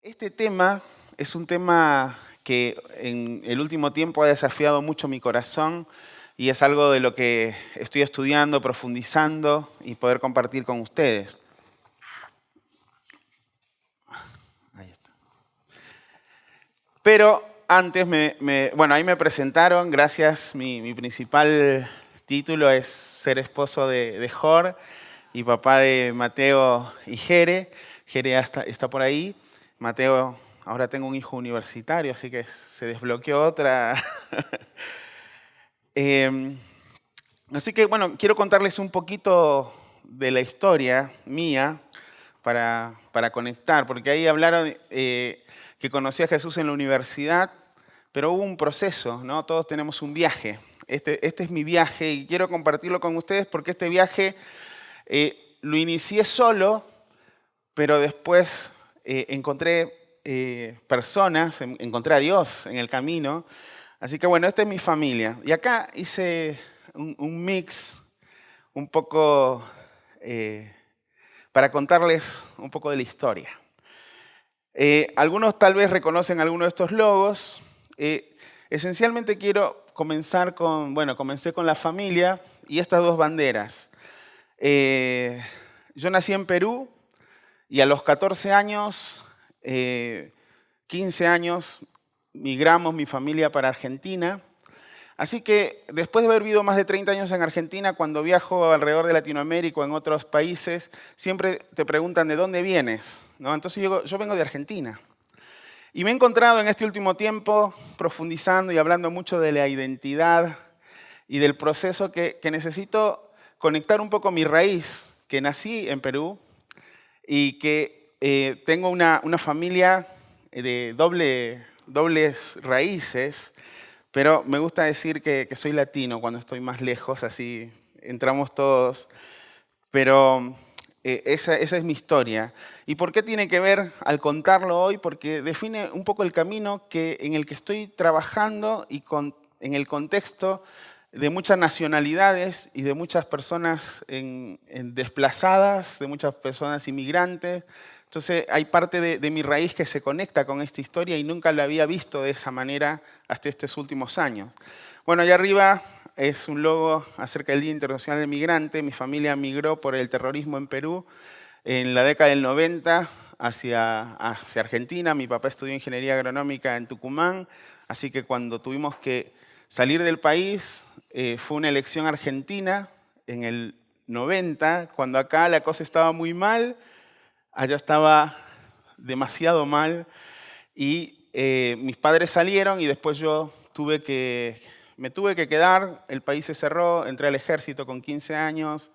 Este tema es un tema que en el último tiempo ha desafiado mucho mi corazón y es algo de lo que estoy estudiando, profundizando y poder compartir con ustedes. Ahí está. Pero antes, ahí me presentaron, gracias. Mi principal título es ser esposo de Jor y papá de Mateo y Jere. Jere ya está por ahí. Mateo, ahora tengo un hijo universitario, así que se desbloqueó otra. Eh, Así que, bueno, quiero contarles un poquito de la historia mía para conectar, porque ahí hablaron que conocí a Jesús en la universidad, pero hubo un proceso, ¿no? Todos tenemos un viaje. Este es mi viaje y quiero compartirlo con ustedes porque este viaje lo inicié solo, pero después encontré personas, encontré a Dios en el camino. Así que bueno, esta es mi familia. Y acá hice un mix un poco para contarles un poco de la historia. Algunos tal vez reconocen algunos de estos logos. Esencialmente quiero comenzar comencé con la familia y estas dos banderas. Yo nací en Perú y a los 14 años, 15 años, migramos mi familia para Argentina. Así que después de haber vivido más de 30 años en Argentina, cuando viajo alrededor de Latinoamérica o en otros países, siempre te preguntan ¿de dónde vienes? ¿No? Entonces yo vengo de Argentina. Y me he encontrado en este último tiempo profundizando y hablando mucho de la identidad y del proceso que necesito conectar un poco mi raíz, que nací en Perú y que tengo una familia de dobles raíces. Pero me gusta decir que soy latino cuando estoy más lejos, así entramos todos. Pero esa es mi historia. ¿Y por qué tiene que ver al contarlo hoy? Porque define un poco el camino en el que estoy trabajando y en el contexto de muchas nacionalidades y de muchas personas desplazadas, de muchas personas inmigrantes. Entonces hay parte de mi raíz que se conecta con esta historia y nunca la había visto de esa manera hasta estos últimos años. Bueno, allá arriba es un logo acerca del Día Internacional del Migrante. Mi familia migró por el terrorismo en Perú en la década del 90 hacia Argentina. Mi papá estudió ingeniería agronómica en Tucumán, así que cuando tuvimos que salir del país fue una elección argentina en el 90, cuando acá la cosa estaba muy mal. Allá estaba demasiado mal y mis padres salieron y después me tuve que quedar, el país se cerró, entré al ejército con 15 años,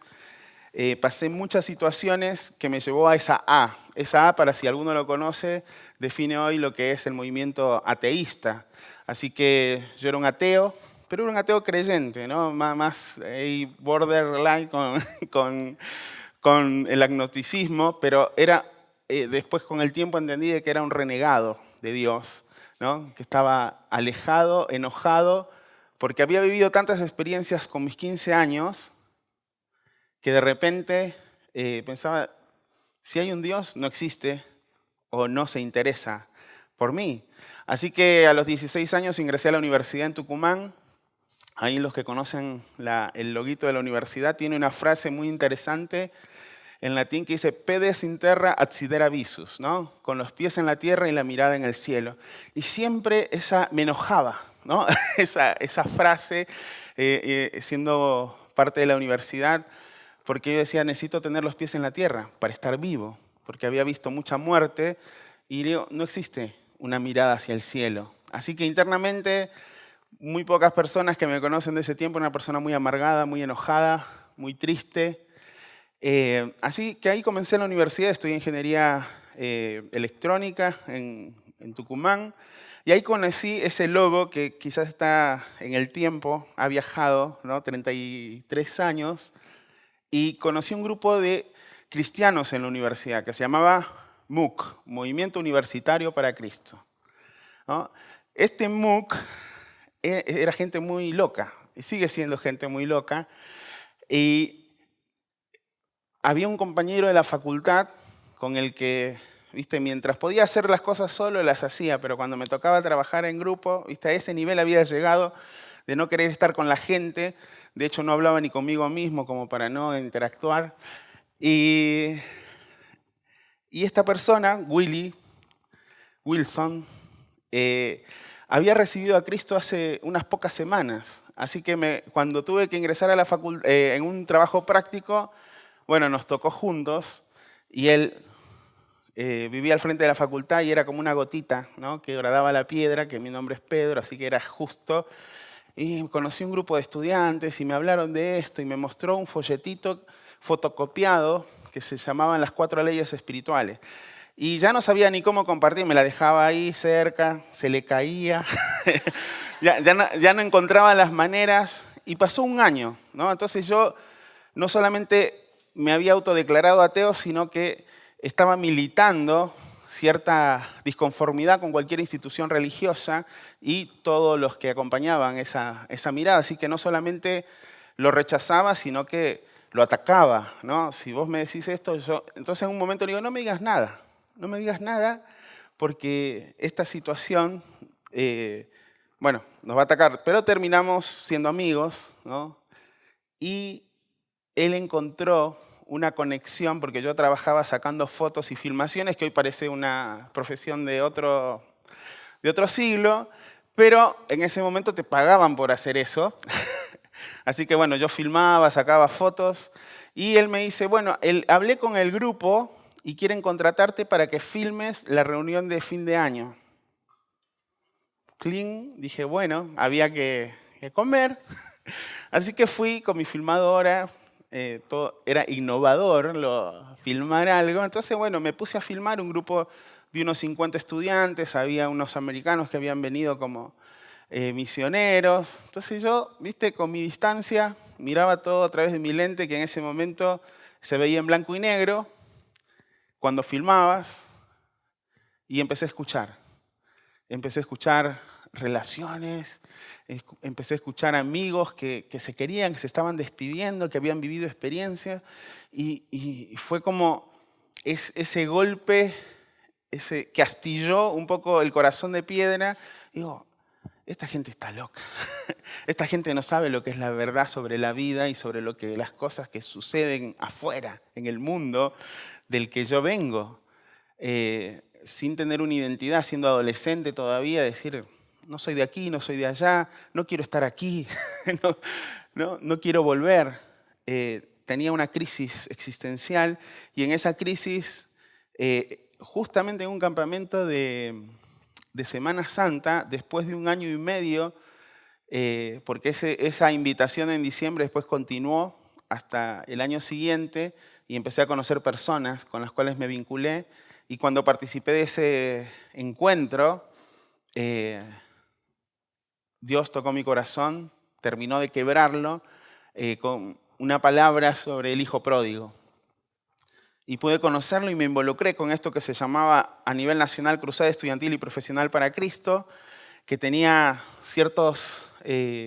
pasé muchas situaciones que me llevó a esa A. Esa A, para si alguno lo conoce, define hoy lo que es el movimiento ateísta. Así que yo era un ateo, pero era un ateo creyente, ¿no? Más borderline con el agnosticismo, pero después con el tiempo entendí de que era un renegado de Dios, ¿no? Que estaba alejado, enojado, porque había vivido tantas experiencias con mis 15 años que de repente pensaba, si hay un Dios, no existe o no se interesa por mí. Así que a los 16 años ingresé a la universidad en Tucumán. Ahí los que conocen el loguito de la universidad tiene una frase muy interesante en latín que dice pedes in terra adsidera visus, ¿no? Con los pies en la tierra y la mirada en el cielo. Y siempre me enojaba, ¿no? esa frase siendo parte de la universidad, porque yo decía, necesito tener los pies en la tierra para estar vivo, porque había visto mucha muerte y digo, no existe una mirada hacia el cielo. Así que internamente, muy pocas personas que me conocen de ese tiempo, una persona muy amargada, muy enojada, muy triste. Así que ahí comencé en la universidad, estudié ingeniería electrónica en Tucumán y ahí conocí ese logo que quizás está en el tiempo, ha viajado, ¿no? 33 años y conocí un grupo de cristianos en la universidad que se llamaba MUC, Movimiento Universitario para Cristo, ¿no? Este MUC era gente muy loca y sigue siendo gente muy loca y había un compañero de la facultad con el que ¿viste? Mientras podía hacer las cosas solo, las hacía, pero cuando me tocaba trabajar en grupo, ¿viste? A ese nivel había llegado de no querer estar con la gente. De hecho, no hablaba ni conmigo mismo como para no interactuar. Y, y esta persona, Wilson, eh, había recibido a Cristo hace unas pocas semanas. Así que cuando tuve que ingresar a la facultad, en un trabajo práctico, bueno, nos tocó juntos y él vivía al frente de la facultad y era como una gotita, ¿no? Que horadaba la piedra, que mi nombre es Pedro, así que era justo. Y conocí un grupo de estudiantes y me hablaron de esto y me mostró un folletito fotocopiado que se llamaban las 4 leyes espirituales. Y ya no sabía ni cómo compartir, me la dejaba ahí cerca, se le caía, ya no encontraba las maneras y pasó un año, ¿no? Entonces yo no solamente me había autodeclarado ateo, sino que estaba militando cierta disconformidad con cualquier institución religiosa y todos los que acompañaban esa mirada. Así que no solamente lo rechazaba, sino que lo atacaba, ¿no? Si vos me decís esto, entonces en un momento digo, no me digas nada, no me digas nada, porque esta situación, bueno, nos va a atacar. Pero terminamos siendo amigos, ¿no? Y él encontró una conexión, porque yo trabajaba sacando fotos y filmaciones, que hoy parece una profesión de otro siglo, pero en ese momento te pagaban por hacer eso. Así que bueno, yo filmaba, sacaba fotos, y él me dice, bueno, hablé con el grupo y quieren contratarte para que filmes la reunión de fin de año. Clean, dije, bueno, había que comer. Así que fui con mi filmadora, todo era innovador filmar algo. Entonces, bueno, me puse a filmar un grupo de unos 50 estudiantes, había unos americanos que habían venido como misioneros. Entonces yo, viste, con mi distancia, miraba todo a través de mi lente, que en ese momento se veía en blanco y negro, cuando filmabas, y empecé a escuchar. Empecé a escuchar relaciones, empecé a escuchar amigos que se querían, que se estaban despidiendo, que habían vivido experiencias, y fue como ese golpe, que astilló un poco el corazón de piedra. Digo, esta gente está loca. Esta gente no sabe lo que es la verdad sobre la vida y sobre las cosas que suceden afuera, en el mundo del que yo vengo. Sin tener una identidad, siendo adolescente todavía, decir, no soy de aquí, no soy de allá, no quiero estar aquí, no quiero volver. Tenía una crisis existencial y en esa crisis, justamente en un campamento de Semana Santa, después de 1 año y medio, porque esa invitación en diciembre después continuó hasta el año siguiente y empecé a conocer personas con las cuales me vinculé. Y cuando participé de ese encuentro, Dios tocó mi corazón, terminó de quebrarlo con una palabra sobre el hijo pródigo. Y pude conocerlo y me involucré con esto que se llamaba a nivel nacional Cruzada Estudiantil y Profesional para Cristo, que tenía ciertos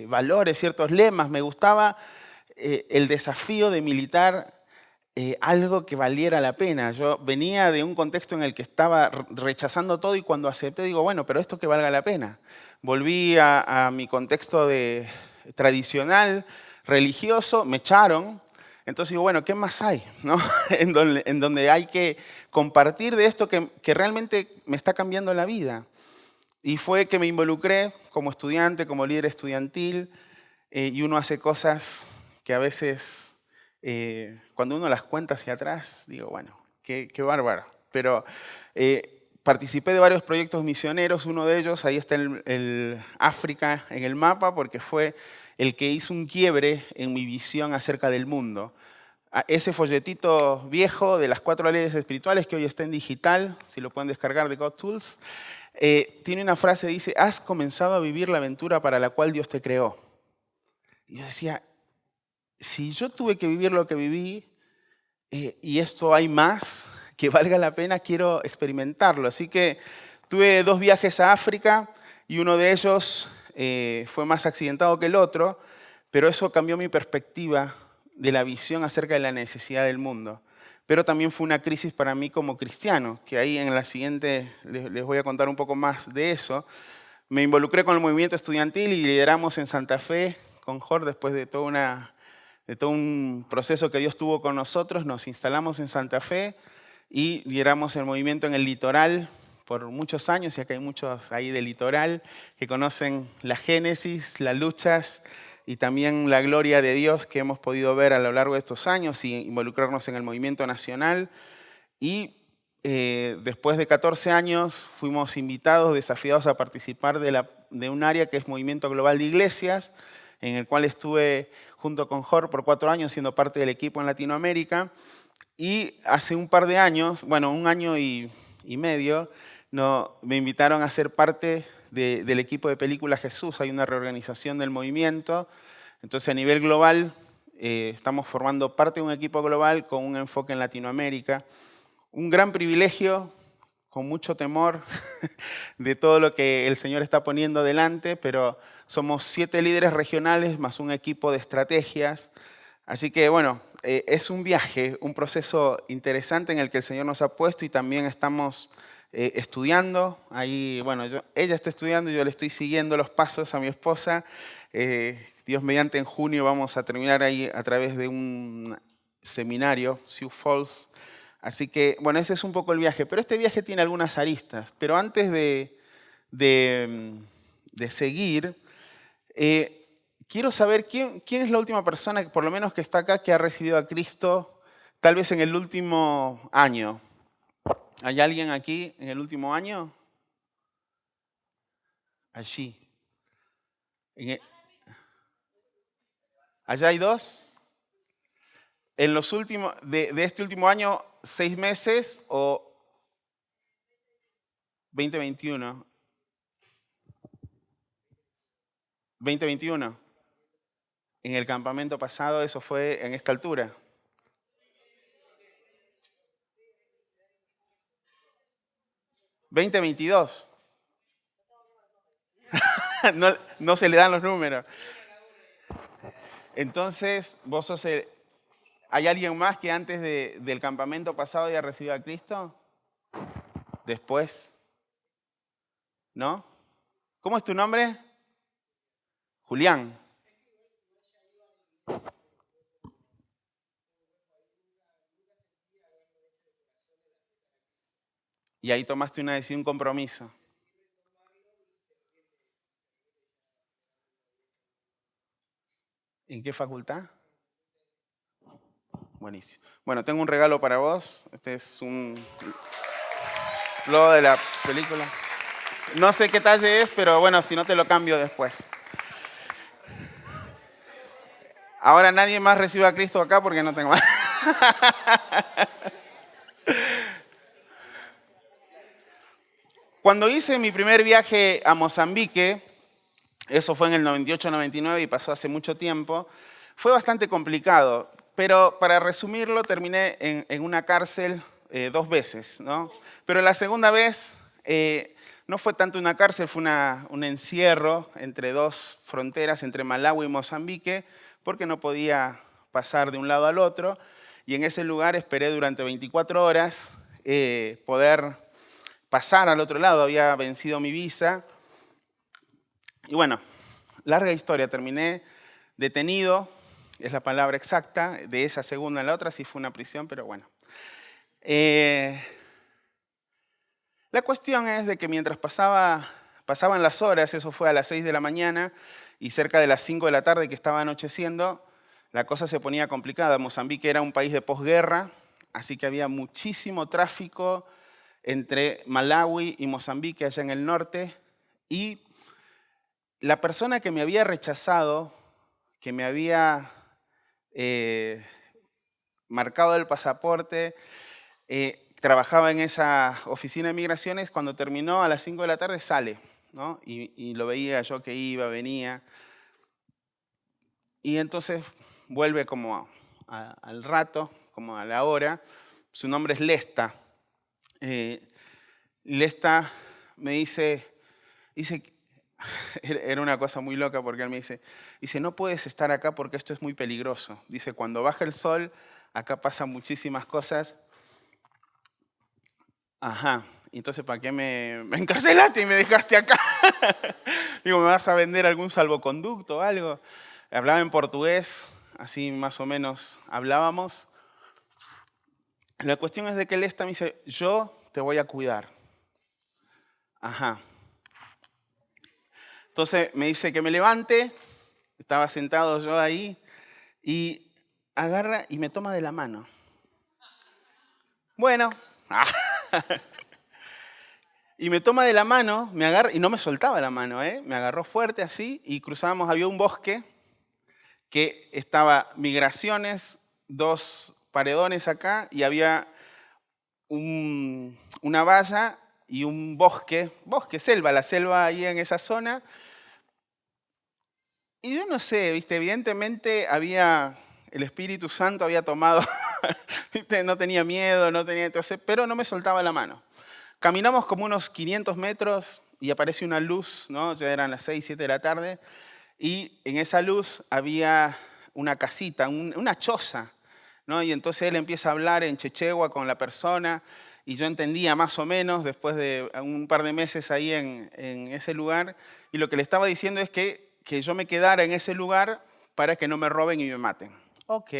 valores, ciertos lemas. Me gustaba el desafío de militar algo que valiera la pena. Yo venía de un contexto en el que estaba rechazando todo y cuando acepté digo, bueno, pero esto que valga la pena. Volví a mi contexto tradicional, religioso, me echaron. Entonces digo, bueno, ¿qué más hay? ¿No? en donde hay que compartir de esto que realmente me está cambiando la vida. Y fue que me involucré como estudiante, como líder estudiantil, y uno hace cosas que a veces, cuando uno las cuenta hacia atrás, digo, bueno, qué bárbaro. Pero participé de varios proyectos misioneros, uno de ellos, ahí está el África en el mapa, porque fue el que hizo un quiebre en mi visión acerca del mundo. Ese folletito viejo de las 4 leyes espirituales, que hoy está en digital, si lo pueden descargar de GodTools, tiene una frase, dice, has comenzado a vivir la aventura para la cual Dios te creó. Y yo decía, si yo tuve que vivir lo que viví y esto hay más que valga la pena, quiero experimentarlo. Así que tuve 2 viajes a África y uno de ellos fue más accidentado que el otro, pero eso cambió mi perspectiva de la visión acerca de la necesidad del mundo. pero también fue una crisis para mí como cristiano, que ahí en la siguiente les voy a contar un poco más de eso. Me involucré con el movimiento estudiantil y lideramos en Santa Fe con Jorge después de todo un proceso que Dios tuvo con nosotros. Nos instalamos en Santa Fe y lideramos el movimiento en el litoral por muchos años, ya que hay muchos ahí del litoral que conocen la génesis, las luchas y también la gloria de Dios que hemos podido ver a lo largo de estos años y involucrarnos en el movimiento nacional. Y después de 14 años fuimos invitados, desafiados a participar de un área que es Movimiento Global de Iglesias, en el cual estuve junto con Jorge por 4 años siendo parte del equipo en Latinoamérica. Y hace un par de años, bueno, un año y medio, me invitaron a ser parte del equipo de Película Jesús. Hay una reorganización del movimiento. Entonces, a nivel global, estamos formando parte de un equipo global con un enfoque en Latinoamérica. Un gran privilegio, con mucho temor de todo lo que el Señor está poniendo delante, pero somos 7 líderes regionales más un equipo de estrategias. Así que, bueno, es un viaje, un proceso interesante en el que el Señor nos ha puesto y también estamos estudiando. Ahí, bueno, ella está estudiando y yo le estoy siguiendo los pasos a mi esposa. Dios mediante, en junio vamos a terminar ahí a través de un seminario, Sioux Falls. Así que, bueno, ese es un poco el viaje. Pero este viaje tiene algunas aristas. Pero antes de seguir, quiero saber quién es la última persona, por lo menos que está acá, que ha recibido a Cristo, tal vez en el último año. ¿Hay alguien aquí en el último año? Allí. ¿Allá hay 2? En los últimos, de este último año, 6 meses o 2021. 2021. En el campamento pasado, eso fue en esta altura. ¿2022? No se le dan los números. Entonces, vos sos ¿hay alguien más que antes del campamento pasado haya recibido a Cristo? ¿Después? ¿No? ¿Cómo es tu nombre? Julián. Y ahí tomaste una decisión, un compromiso. ¿En qué facultad? Buenísimo. Bueno, tengo un regalo para vos. Este es un logo de la película. No sé qué talle es, pero bueno, si no te lo cambio después. Ahora nadie más recibe a Cristo acá porque no tengo más. Cuando hice mi primer viaje a Mozambique, eso fue en el 98-99 y pasó hace mucho tiempo, fue bastante complicado, pero para resumirlo terminé en una cárcel 2 veces, ¿no? Pero la segunda vez no fue tanto una cárcel, fue un encierro entre 2 fronteras, entre Malawi y Mozambique, porque no podía pasar de un lado al otro, y en ese lugar esperé durante 24 horas poder pasar al otro lado. Había vencido mi visa. Y bueno, larga historia, terminé detenido, es la palabra exacta, de esa segunda en la otra sí fue una prisión, pero bueno. La cuestión es de que mientras pasaban las horas, eso fue a las 6 de la mañana, y cerca de las 5 de la tarde que estaba anocheciendo, la cosa se ponía complicada. Mozambique era un país de posguerra, así que había muchísimo tráfico entre Malawi y Mozambique, allá en el norte, y la persona que me había rechazado, que me había marcado el pasaporte, trabajaba en esa oficina de migraciones, cuando terminó a las 5 de la tarde sale, ¿no? Y lo veía yo que iba, venía, y entonces vuelve como al rato, como a la hora. Su nombre es Lesta. Lesta me dice, era una cosa muy loca porque él me dice, no puedes estar acá porque esto es muy peligroso. Dice, cuando baja el sol acá pasan muchísimas cosas. Ajá, entonces ¿para qué me encarcelaste y me dejaste acá? Digo, ¿me vas a vender algún salvoconducto o algo? Hablaba en portugués, así más o menos hablábamos. La cuestión es de que él me dice, yo te voy a cuidar. Ajá. Entonces me dice que me levante, estaba sentado yo ahí, y agarra y me toma de la mano. Bueno, y me toma de la mano, me agarra, y no me soltaba la mano, me agarró fuerte así, y cruzábamos, había un bosque que estaba migraciones, 2 paredones acá, y había una valla y un bosque, selva, la selva ahí en esa zona. Y yo no sé, ¿viste? Evidentemente el Espíritu Santo había tomado, ¿viste? No tenía miedo, no tenía entonces, pero no me soltaba la mano. Caminamos como unos 500 metros y aparece una luz, ¿no? Ya eran las 6, 7 de la tarde, y en esa luz había una casita, una choza, ¿no? Y entonces él empieza a hablar en chechegua con la persona, y yo entendía más o menos después de un par de meses ahí en ese lugar, y lo que le estaba diciendo es que yo me quedara en ese lugar para que no me roben y me maten. Ok.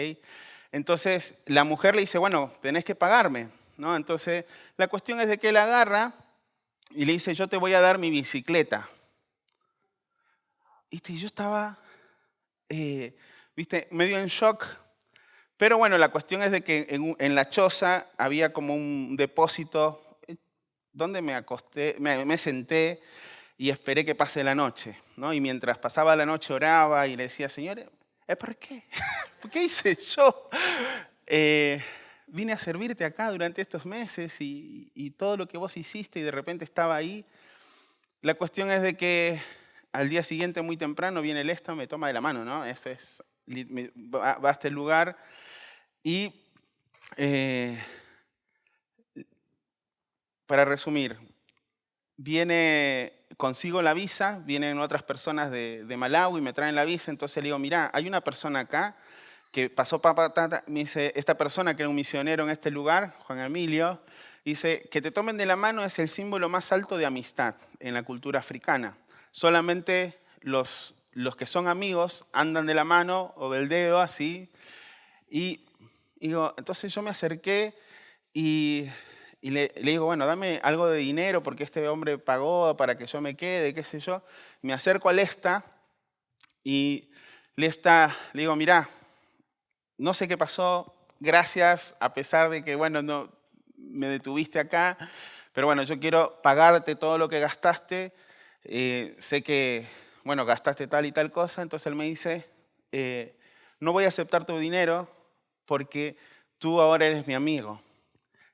Entonces la mujer le dice, bueno, tenés que pagarme, ¿no? Entonces la cuestión es de que él agarra y le dice, yo te voy a dar mi bicicleta. ¿Viste? Y yo estaba, ¿viste? Medio en shock. Pero bueno, la cuestión es de que en la choza había como un depósito donde me acosté, me senté y esperé que pase la noche, ¿no? Y mientras pasaba la noche oraba y le decía, Señor, ¿por qué? ¿Por qué hice yo? Vine a servirte acá durante estos meses y todo lo que vos hiciste y de repente estaba ahí. La cuestión es de que al día siguiente muy temprano viene el me toma de la mano, ¿no? Va a este lugar y para resumir, consigo la visa, vienen otras personas de Malawi y me traen la visa, entonces le digo, mira, hay una persona acá que pasó me dice, esta persona que era un misionero en este lugar, Juan Emilio, dice, que te tomen de la mano es el símbolo más alto de amistad en la cultura africana. Solamente los que son amigos andan de la mano o del dedo así. Y digo, entonces yo me acerqué y le digo, bueno, dame algo de dinero porque este hombre pagó para que yo me quede, qué sé yo. Me acerco al y le digo, mira, no sé qué pasó, gracias, a pesar de que, bueno, no me detuviste acá, pero bueno, yo quiero pagarte todo lo que gastaste. Sé que, bueno, gastaste tal y tal cosa, entonces él me dice, no voy a aceptar tu dinero porque tú ahora eres mi amigo.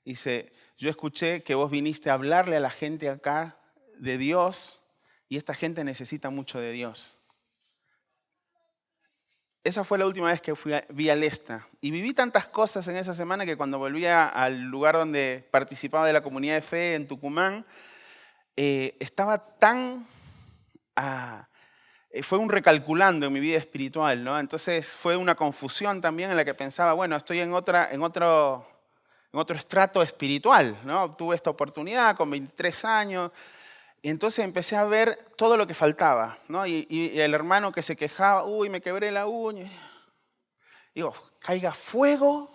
Dice, yo escuché que vos viniste a hablarle a la gente acá de Dios y esta gente necesita mucho de Dios. Esa fue la última vez que vi al y viví tantas cosas en esa semana que cuando volví al lugar donde participaba de la comunidad de fe en Tucumán, estaba tan... fue un recalculando en mi vida espiritual, ¿no? Entonces fue una confusión también en la que pensaba, bueno, estoy en otro estrato espiritual, ¿no? Tuve esta oportunidad con 23 años, y entonces empecé a ver todo lo que faltaba, ¿no? Y el hermano que se quejaba, uy, me quebré la uña. Digo, caiga fuego,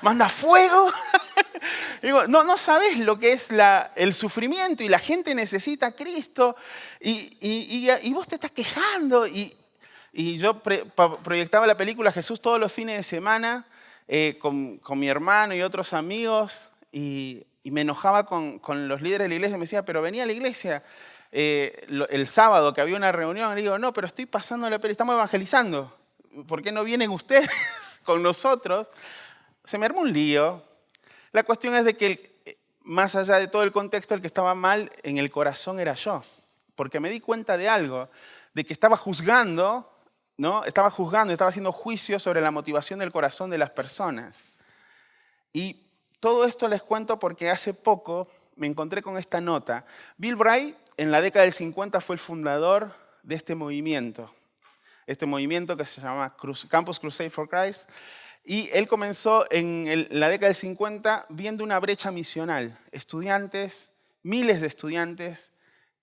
manda fuego. Digo, no sabes lo que es el sufrimiento y la gente necesita a Cristo y vos te estás quejando. Y yo proyectaba la película Jesús todos los fines de semana con mi hermano y otros amigos y me enojaba con los líderes de la iglesia. Me decía, pero venía a la iglesia el sábado que había una reunión. Le digo, no, pero estoy pasando la película, estamos evangelizando. ¿Por qué no vienen ustedes con nosotros? Se me armó un lío. La cuestión es de que más allá de todo el contexto, el que estaba mal en el corazón era yo. Porque me di cuenta de algo, de que estaba juzgando, ¿no? Estaba haciendo juicio sobre la motivación del corazón de las personas. Y todo esto les cuento porque hace poco me encontré con esta nota. Bill Bright, en la década del 50, fue el fundador de este movimiento que se llama Campus Crusade for Christ. Y él comenzó en la década del 50 viendo una brecha misional. Estudiantes, miles de estudiantes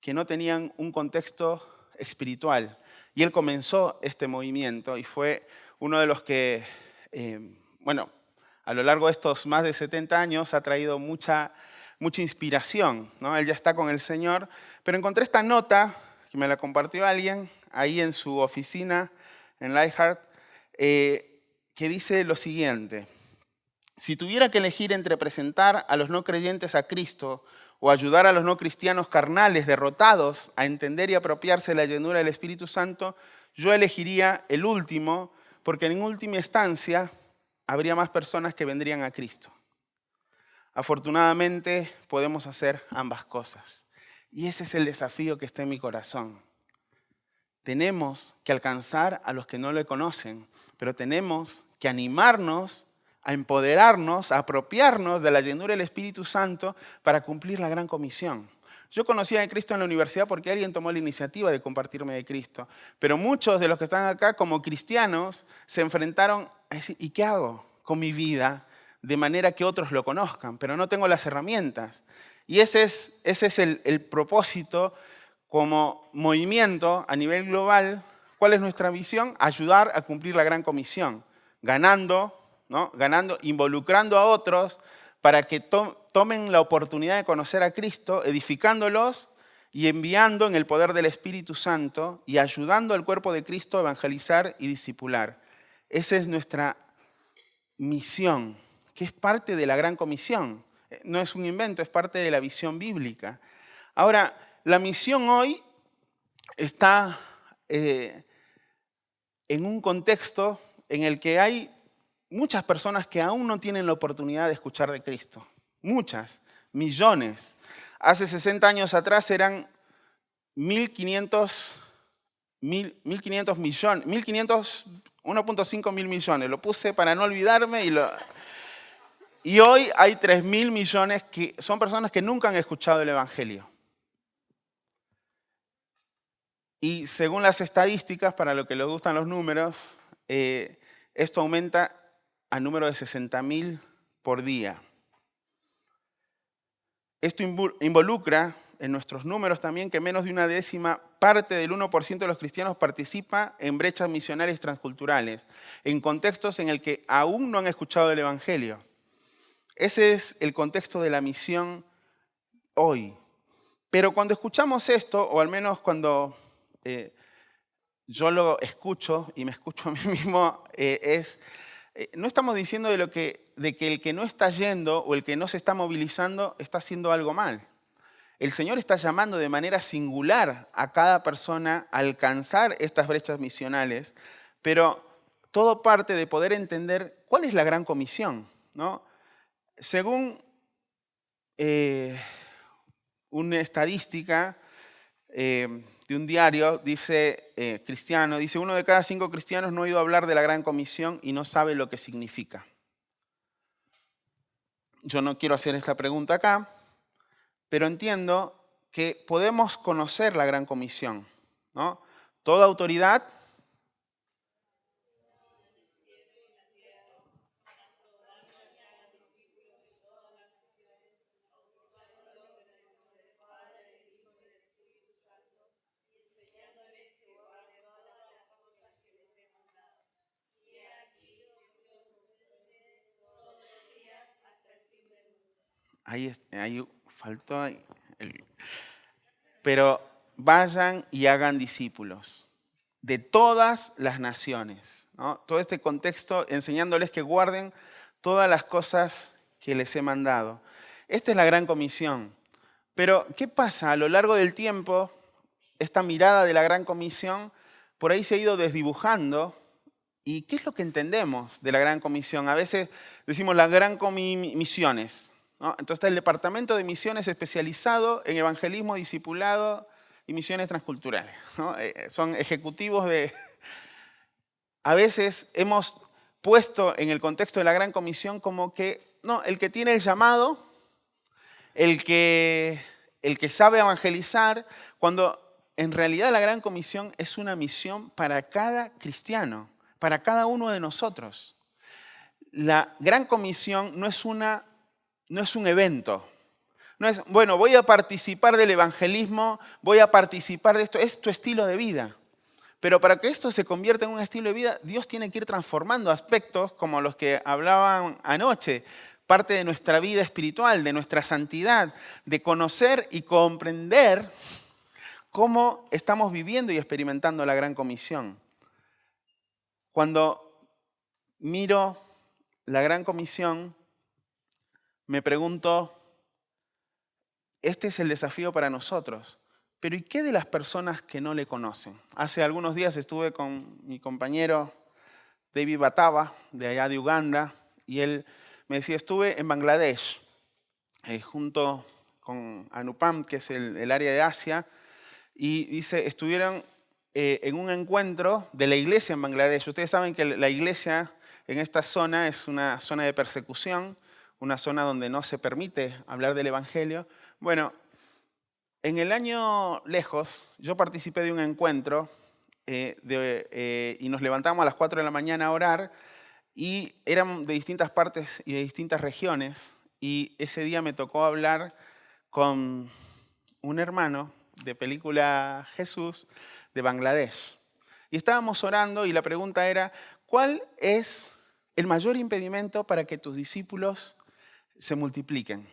que no tenían un contexto espiritual. Y él comenzó este movimiento y fue uno de los que, bueno, a lo largo de estos más de 70 años ha traído mucha inspiración, ¿no? Él ya está con el Señor, pero encontré esta nota, que me la compartió alguien, ahí en su oficina, en Lightheart, que dice lo siguiente: si tuviera que elegir entre presentar a los no creyentes a Cristo o ayudar a los no cristianos carnales derrotados a entender y apropiarse de la llenura del Espíritu Santo, yo elegiría el último, porque en última instancia habría más personas que vendrían a Cristo. Afortunadamente podemos hacer ambas cosas. Y ese es el desafío que está en mi corazón. Tenemos que alcanzar a los que no le conocen, pero tenemos que animarnos, a empoderarnos, a apropiarnos de la llenura del Espíritu Santo para cumplir la gran comisión. Yo conocía a Cristo en la universidad porque alguien tomó la iniciativa de compartirme de Cristo, pero muchos de los que están acá como cristianos se enfrentaron a decir, ¿y qué hago con mi vida de manera que otros lo conozcan? Pero no tengo las herramientas. Y ese es el propósito como movimiento a nivel global. ¿Cuál es nuestra visión? Ayudar a cumplir la gran comisión, ganando, involucrando a otros para que tomen la oportunidad de conocer a Cristo, edificándolos y enviando en el poder del Espíritu Santo y ayudando al cuerpo de Cristo a evangelizar y discipular. Esa es nuestra misión, que es parte de la gran comisión. No es un invento, es parte de la visión bíblica. Ahora, la misión hoy está en un contexto en el que hay muchas personas que aún no tienen la oportunidad de escuchar de Cristo. Muchas, millones. Hace 60 años atrás eran 1.500 millones, 1.5 mil millones. Lo puse para no olvidarme y hoy hay 3.000 millones que son personas que nunca han escuchado el Evangelio. Y según las estadísticas, para lo que les gustan los números, esto aumenta a número de 60.000 por día. Esto involucra en nuestros números también que menos de una décima parte del 1% de los cristianos participa en brechas misionales transculturales, en contextos en el que aún no han escuchado el Evangelio. Ese es el contexto de la misión hoy. Pero cuando escuchamos esto, o al menos cuando yo lo escucho y me escucho a mí mismo, no estamos diciendo de que el que no está yendo o el que no se está movilizando está haciendo algo mal. El Señor está llamando de manera singular a cada persona a alcanzar estas brechas misionales, pero todo parte de poder entender cuál es la gran comisión, ¿no? Según una estadística de un diario, dice cristiano, dice 1 de cada 5 cristianos no ha oído hablar de la gran comisión y no sabe lo que significa. Yo no quiero hacer esta pregunta acá, pero entiendo que podemos conocer la gran comisión, ¿no? Toda autoridad ahí faltó. Pero vayan y hagan discípulos de todas las naciones, ¿no? Todo este contexto enseñándoles que guarden todas las cosas que les he mandado. Esta es la gran comisión. Pero, ¿qué pasa? A lo largo del tiempo, esta mirada de la gran comisión por ahí se ha ido desdibujando. ¿Y qué es lo que entendemos de la gran comisión? A veces decimos la gran misiones, ¿no? Entonces está el departamento de misiones especializado en evangelismo, discipulado y misiones transculturales, ¿no? Son ejecutivos de... A veces hemos puesto en el contexto de la gran comisión como que, no, el que tiene el llamado, el que sabe evangelizar, cuando en realidad la gran comisión es una misión para cada cristiano, para cada uno de nosotros. La Gran Comisión no es un evento. No es, bueno, voy a participar del evangelismo, voy a participar de esto. Es tu estilo de vida. Pero para que esto se convierta en un estilo de vida, Dios tiene que ir transformando aspectos como los que hablaban anoche, parte de nuestra vida espiritual, de nuestra santidad, de conocer y comprender cómo estamos viviendo y experimentando la Gran Comisión. Cuando miro la Gran Comisión, me pregunto, este es el desafío para nosotros. Pero ¿y qué de las personas que no le conocen? Hace algunos días estuve con mi compañero David Batava, de allá de Uganda, y él me decía, estuve en Bangladesh, junto con Anupam, que es el área de Asia, y dice, estuvieron en un encuentro de la iglesia en Bangladesh. Ustedes saben que la iglesia en esta zona es una zona de persecución, una zona donde no se permite hablar del evangelio. Bueno, en el año lejos, yo participé de un encuentro y nos levantamos a las 4 de la mañana a orar y eran de distintas partes y de distintas regiones y ese día me tocó hablar con un hermano de película Jesús de Bangladesh. Y estábamos orando y la pregunta era, ¿cuál es el mayor impedimento para que tus discípulos se multipliquen?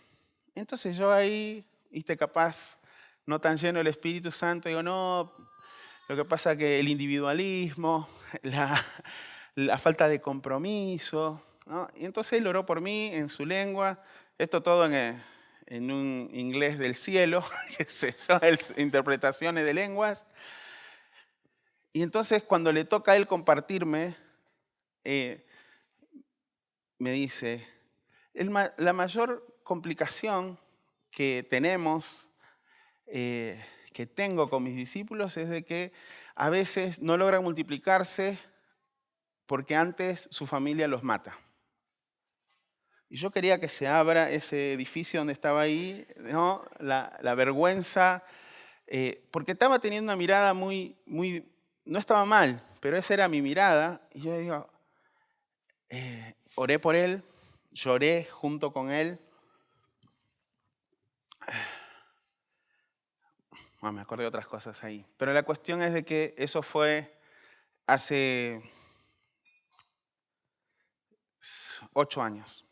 Entonces yo ahí, capaz, no tan lleno del Espíritu Santo, digo, no, lo que pasa es que el individualismo, la falta de compromiso, ¿no? Y entonces él oró por mí en su lengua, esto todo en un inglés del cielo, qué sé yo, interpretaciones de lenguas. Y entonces cuando le toca a él compartirme, me dice, la mayor complicación que tenemos, que tengo con mis discípulos es de que a veces no logran multiplicarse porque antes su familia los mata. Y yo quería que se abra ese edificio donde estaba ahí, ¿no? La vergüenza, porque estaba teniendo una mirada muy, no estaba mal, pero esa era mi mirada. Y yo digo, oré por él, lloré junto con él. Bueno, me acordé de otras cosas ahí. Pero la cuestión es de que eso fue hace 8 años.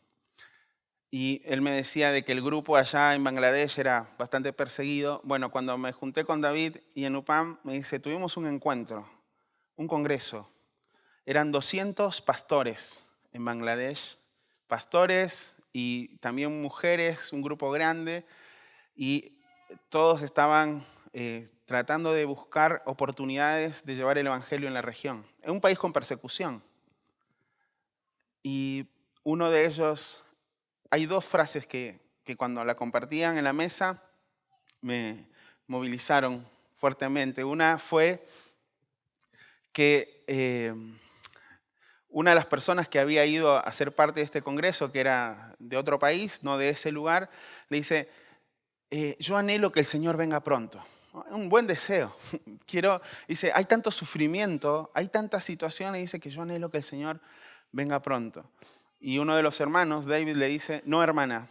Y él me decía de que el grupo allá en Bangladesh era bastante perseguido. Bueno, cuando me junté con David y en UPAM, me dice, tuvimos un encuentro, un congreso. Eran 200 pastores en Bangladesh, pastores y también mujeres, un grupo grande, y todos estaban tratando de buscar oportunidades de llevar el evangelio en la región. Es un país con persecución. Y uno de ellos, hay 2 frases que cuando la compartían en la mesa me movilizaron fuertemente. Una fue que una de las personas que había ido a ser parte de este congreso, que era de otro país, no de ese lugar, le dice, yo anhelo que el Señor venga pronto. Un buen deseo. Dice, hay tanto sufrimiento, hay tantas situaciones, dice que yo anhelo que el Señor venga pronto. Y uno de los hermanos, David, le dice, no, hermana,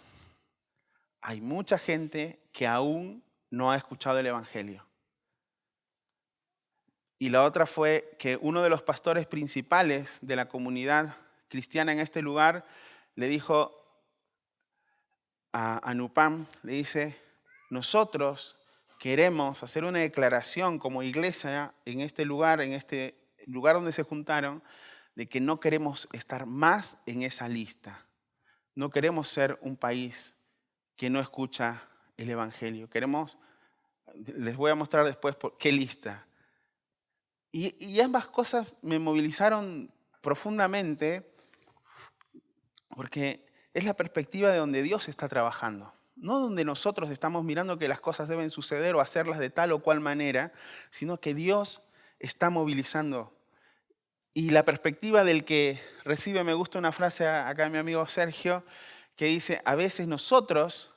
hay mucha gente que aún no ha escuchado el evangelio. Y la otra fue que uno de los pastores principales de la comunidad cristiana en este lugar le dijo a Anupam, le dice, nosotros queremos hacer una declaración como iglesia en este lugar donde se juntaron, de que no queremos estar más en esa lista. No queremos ser un país que no escucha el evangelio. Les voy a mostrar después qué lista. Y ambas cosas me movilizaron profundamente porque es la perspectiva de donde Dios está trabajando. No donde nosotros estamos mirando que las cosas deben suceder o hacerlas de tal o cual manera, sino que Dios está movilizando. Y la perspectiva del que recibe, me gusta una frase acá de mi amigo Sergio, que dice, a veces nosotros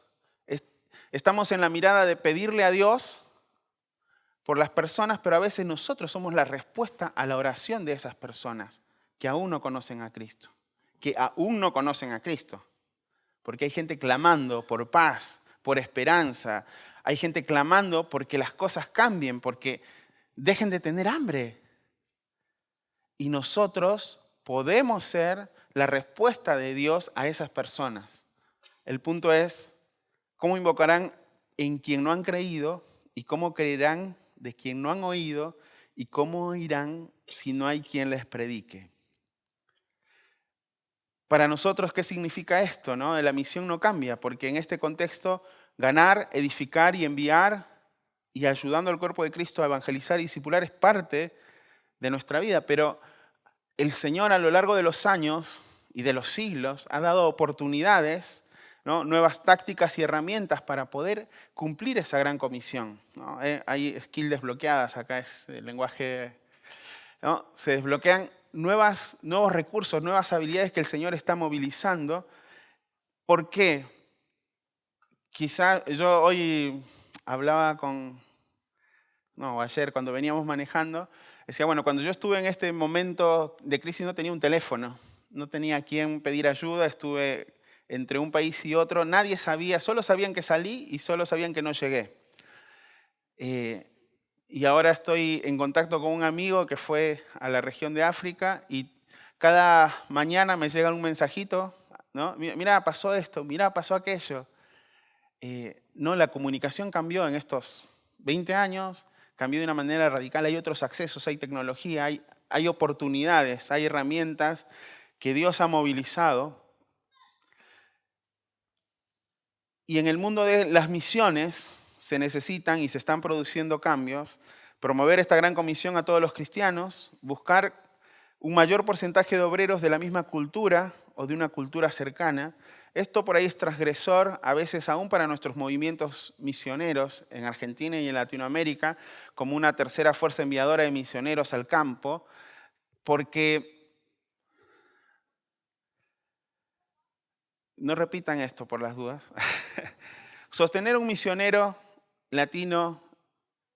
estamos en la mirada de pedirle a Dios por las personas, pero a veces nosotros somos la respuesta a la oración de esas personas que aún no conocen a Cristo, que aún no conocen a Cristo. Porque hay gente clamando por paz, por esperanza. Hay gente clamando porque las cosas cambien, porque dejen de tener hambre. Y nosotros podemos ser la respuesta de Dios a esas personas. El punto es, ¿cómo invocarán en quien no han creído? ¿Y cómo creerán de quien no han oído? ¿Y cómo irán si no hay quien les predique? Para nosotros, ¿qué significa esto, no? La misión no cambia, porque en este contexto, ganar, edificar y enviar y ayudando al cuerpo de Cristo a evangelizar y discipular es parte de nuestra vida. Pero el Señor a lo largo de los años y de los siglos ha dado oportunidades, ¿no? Nuevas tácticas y herramientas para poder cumplir esa gran comisión, ¿no? Hay skills desbloqueadas, acá es el lenguaje, ¿no? Se desbloquean nuevos recursos, nuevas habilidades que el Señor está movilizando. ¿Por qué? Quizá yo hoy hablaba ayer cuando veníamos manejando, decía, bueno, cuando yo estuve en este momento de crisis no tenía un teléfono, no tenía a quién pedir ayuda, estuve entre un país y otro, nadie sabía, solo sabían que salí y solo sabían que no llegué. Y ahora estoy en contacto con un amigo que fue a la región de África y cada mañana me llega un mensajito, ¿no? Mira, pasó esto, mira, pasó aquello. No, la comunicación cambió en estos 20 años, cambió de una manera radical. Hay otros accesos, hay tecnología, hay oportunidades, hay herramientas que Dios ha movilizado. Y en el mundo de las misiones se necesitan y se están produciendo cambios. Promover esta gran comisión a todos los cristianos, buscar un mayor porcentaje de obreros de la misma cultura o de una cultura cercana. Esto por ahí es transgresor, a veces aún para nuestros movimientos misioneros en Argentina y en Latinoamérica, como una tercera fuerza enviadora de misioneros al campo, porque, no repitan esto por las dudas, sostener un misionero latino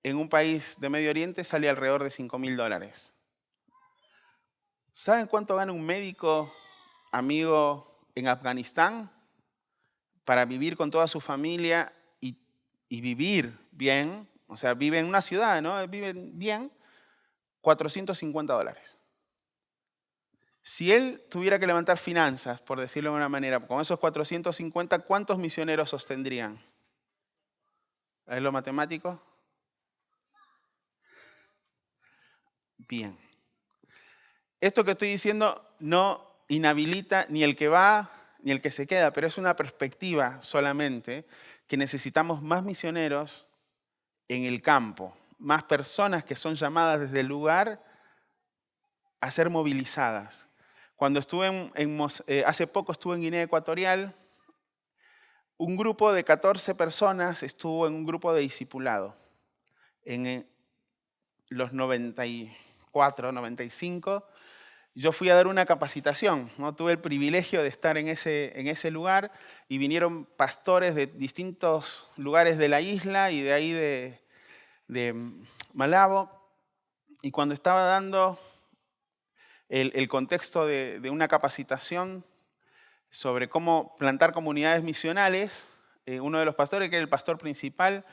en un país de Medio Oriente sale alrededor de $5.000. ¿Saben cuánto gana un médico amigo en Afganistán para vivir con toda su familia y vivir bien? O sea, vive en una ciudad, ¿no? Viven bien, $450. Si él tuviera que levantar finanzas, por decirlo de una manera, con esos 450, ¿cuántos misioneros sostendrían? ¿Es lo matemático? Bien. Esto que estoy diciendo no inhabilita ni el que va ni el que se queda, pero es una perspectiva solamente que necesitamos más misioneros en el campo, más personas que son llamadas desde el lugar a ser movilizadas. Cuando estuve hace poco estuve en Guinea Ecuatorial, un grupo de 14 personas estuvo en un grupo de discipulado. En los 94, 95, yo fui a dar una capacitación, ¿no? Tuve el privilegio de estar en ese lugar y vinieron pastores de distintos lugares de la isla y de ahí de Malabo. Y cuando estaba dando el contexto de una capacitación sobre cómo plantar comunidades misionales, uno de los pastores, que era el pastor principal,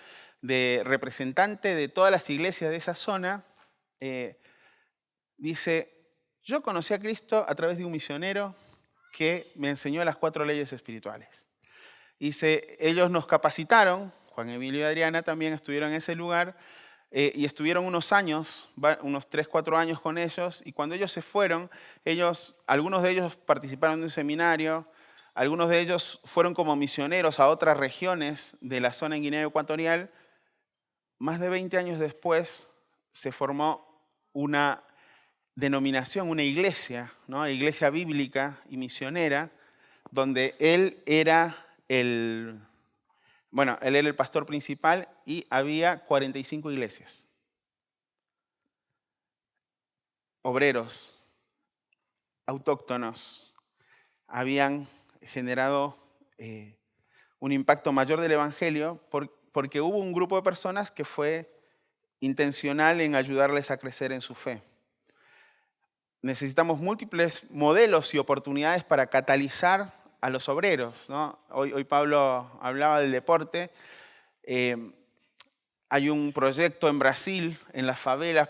representante de todas las iglesias de esa zona, dice, yo conocí a Cristo a través de un misionero que me enseñó las 4 leyes espirituales. Dice, ellos nos capacitaron, Juan Emilio y Adriana también estuvieron en ese lugar, y estuvieron unos años, unos 3, 4 años con ellos, y cuando ellos se fueron, algunos de ellos participaron de un seminario, algunos de ellos fueron como misioneros a otras regiones de la zona en Guinea Ecuatorial. Más de 20 años después se formó una denominación, una iglesia, ¿no? La iglesia bíblica y misionera, donde él era el pastor principal y había 45 iglesias. Obreros, autóctonos, habían generado un impacto mayor del evangelio porque hubo un grupo de personas que fue intencional en ayudarles a crecer en su fe. necesitamos múltiples modelos y oportunidades para catalizar a los obreros, ¿no? Hoy Pablo hablaba del deporte. Hay un proyecto en Brasil, en las favelas,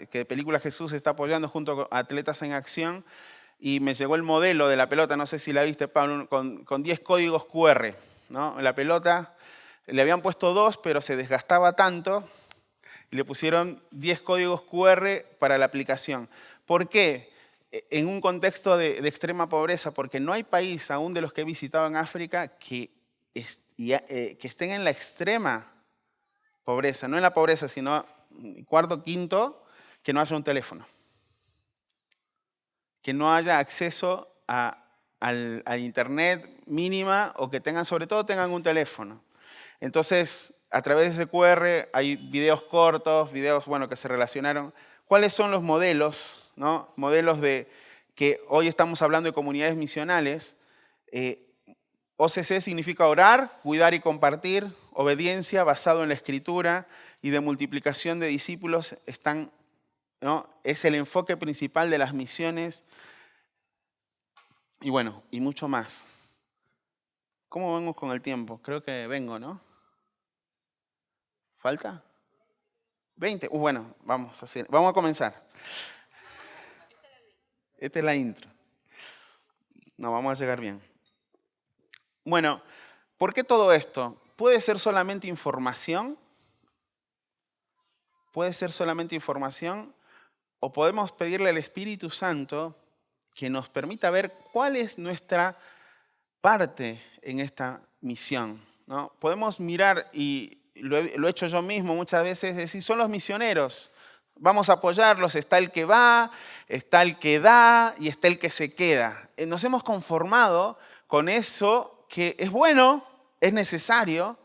que Película Jesús está apoyando junto a Atletas en Acción, y me llegó el modelo de la pelota, no sé si la viste, Pablo, con 10 códigos QR, ¿no? La pelota le habían puesto 2, pero se desgastaba tanto y le pusieron 10 códigos QR para la aplicación. ¿Por qué? En un contexto de extrema pobreza, porque no hay país, aún de los que he visitado en África, que estén en la extrema pobreza, no en la pobreza, sino cuarto, quinto, que no haya un teléfono, que no haya acceso al internet mínima, o que tengan, sobre todo, tengan un teléfono. Entonces, a través de ese QR hay videos cortos, videos, bueno, que se relacionaron. ¿Cuáles son los modelos, ¿no? Modelos de que hoy estamos hablando de comunidades misionales? OCC significa orar, cuidar y compartir, obediencia basado en la Escritura y de multiplicación de discípulos ¿no? Es el enfoque principal de las misiones. Y bueno, y mucho más. ¿Cómo vamos con el tiempo? Creo que vengo, ¿no? ¿Falta? 20. Bueno, vamos a comenzar. Esta es la intro. No, vamos a llegar bien. Bueno, ¿por qué todo esto? ¿Puede ser solamente información? ¿Puede ser solamente información? ¿O podemos pedirle al Espíritu Santo que nos permita ver cuál es nuestra parte en esta misión, ¿no? Podemos mirar, y lo he hecho yo mismo muchas veces, decir, son los misioneros, vamos a apoyarlos, está el que va, está el que da y está el que se queda. Nos hemos conformado con eso, que es bueno, es necesario,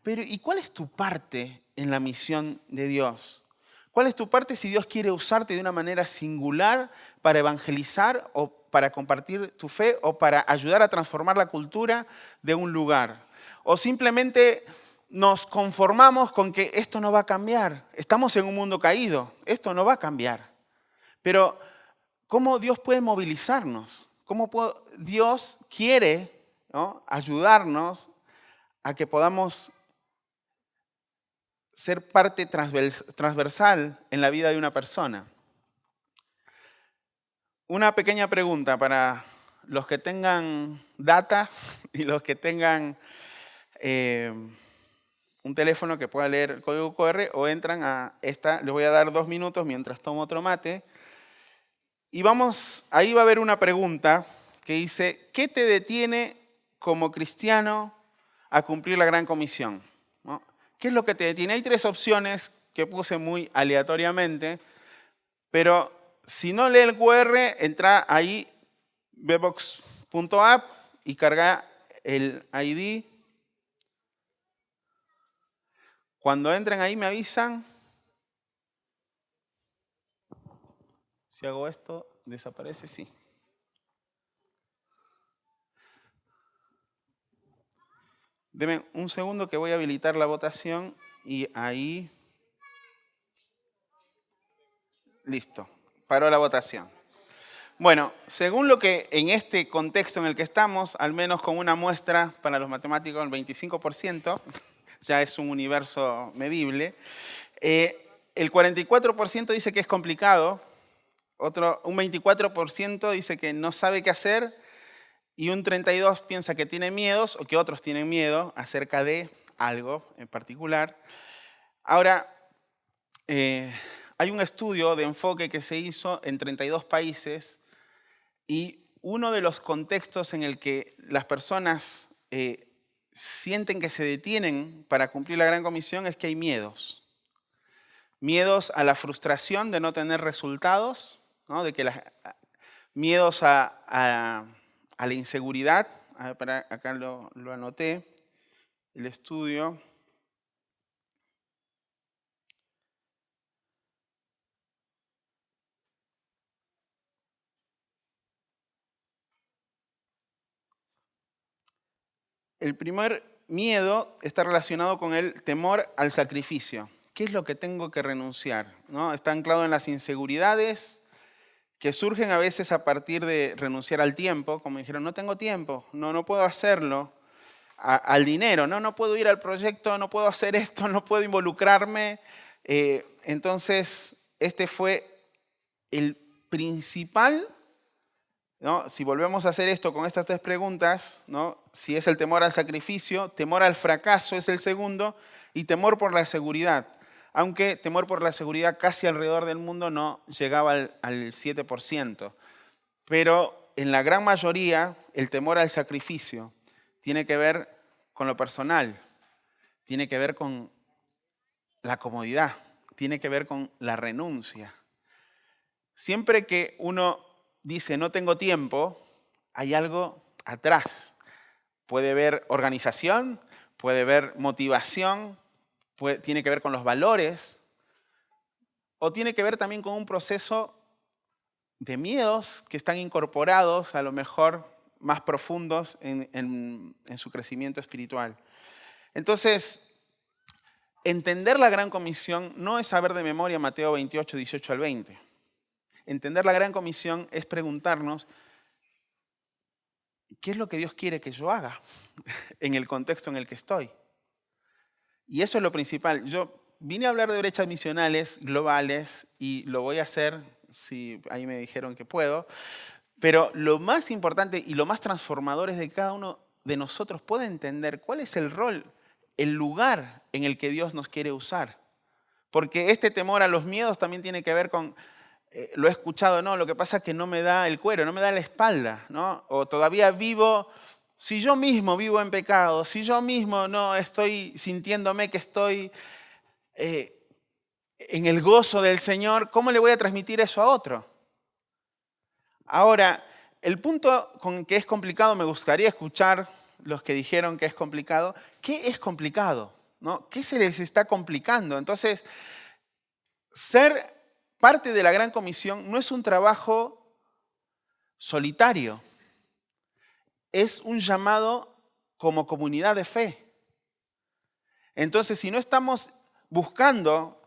pero ¿y cuál es tu parte en la misión de Dios? ¿Cuál es tu parte si Dios quiere usarte de una manera singular para evangelizar, o para compartir tu fe, o para ayudar a transformar la cultura de un lugar? ¿O simplemente nos conformamos con que esto no va a cambiar? Estamos en un mundo caído, esto no va a cambiar. Pero ¿cómo Dios puede movilizarnos? ¿Cómo Dios quiere, ¿no?, ayudarnos a que podamos ser parte transversal en la vida de una persona? Una pequeña pregunta para los que tengan data y los que tengan un teléfono que pueda leer el código QR, o entran a esta. Les voy a dar 2 minutos mientras tomo otro mate. Y ahí va a haber una pregunta que dice, ¿qué te detiene como cristiano a cumplir la gran comisión? ¿No? ¿Qué es lo que te detiene? Hay 3 opciones que puse muy aleatoriamente, pero si no lee el QR, entra ahí, bbox.app, y carga el ID. Cuando entren ahí me avisan. Si hago esto, ¿desaparece? Sí. Denme un segundo que voy a habilitar la votación, y ahí... Listo, paró la votación. Bueno, según lo que en este contexto en el que estamos, al menos con una muestra para los matemáticos, el 25%, ya es un universo medible. El 44% dice que es complicado, un 24% dice que no sabe qué hacer, y un 32% piensa que tiene miedos, o que otros tienen miedo acerca de algo en particular. Ahora, hay un estudio de enfoque que se hizo en 32 países, y uno de los contextos en el que las personas sienten que se detienen para cumplir la gran comisión es que hay miedos. Miedos a la frustración de no tener resultados, ¿no? Miedos a la inseguridad. Acá lo anoté, el estudio. El primer miedo está relacionado con el temor al sacrificio. ¿Qué es lo que tengo que renunciar? ¿No? Está anclado en las inseguridades, que surgen a veces a partir de renunciar al tiempo, como dijeron, no tengo tiempo, no puedo hacerlo, al dinero, no puedo ir al proyecto, no puedo hacer esto, no puedo involucrarme. Entonces, este fue el principal, ¿no? Si volvemos a hacer esto con estas tres preguntas, ¿no? Si es el temor al sacrificio, temor al fracaso es el segundo, y temor por la seguridad. Aunque temor por la seguridad casi alrededor del mundo no llegaba al 7%. Pero en la gran mayoría, el temor al sacrificio tiene que ver con lo personal, tiene que ver con la comodidad, tiene que ver con la renuncia. Siempre que uno dice no tengo tiempo, hay algo atrás. Puede haber organización, puede haber motivación, tiene que ver con los valores, o tiene que ver también con un proceso de miedos que están incorporados, a lo mejor más profundos en su crecimiento espiritual. Entonces, entender la Gran Comisión no es saber de memoria Mateo 28, 18 al 20. Entender la Gran Comisión es preguntarnos, ¿qué es lo que Dios quiere que yo haga en el contexto en el que estoy? Y eso es lo principal. Yo vine a hablar de brechas misionales globales y lo voy a hacer, si ahí me dijeron que puedo, pero lo más importante y lo más transformador es de cada uno de nosotros puede entender cuál es el rol, el lugar en el que Dios nos quiere usar. Porque este temor a los miedos también tiene que ver con, lo he escuchado, no, lo que pasa es que no me da el cuero, no me da la espalda, ¿no? O todavía vivo, si yo mismo vivo en pecado, si yo mismo no estoy sintiéndome que estoy en el gozo del Señor, ¿cómo le voy a transmitir eso a otro? Ahora, el punto con que es complicado, me gustaría escuchar los que dijeron que es complicado. ¿Qué es complicado? ¿No? ¿Qué se les está complicando? Entonces, ser parte de la Gran Comisión no es un trabajo solitario, es un llamado como comunidad de fe. Entonces, si no estamos buscando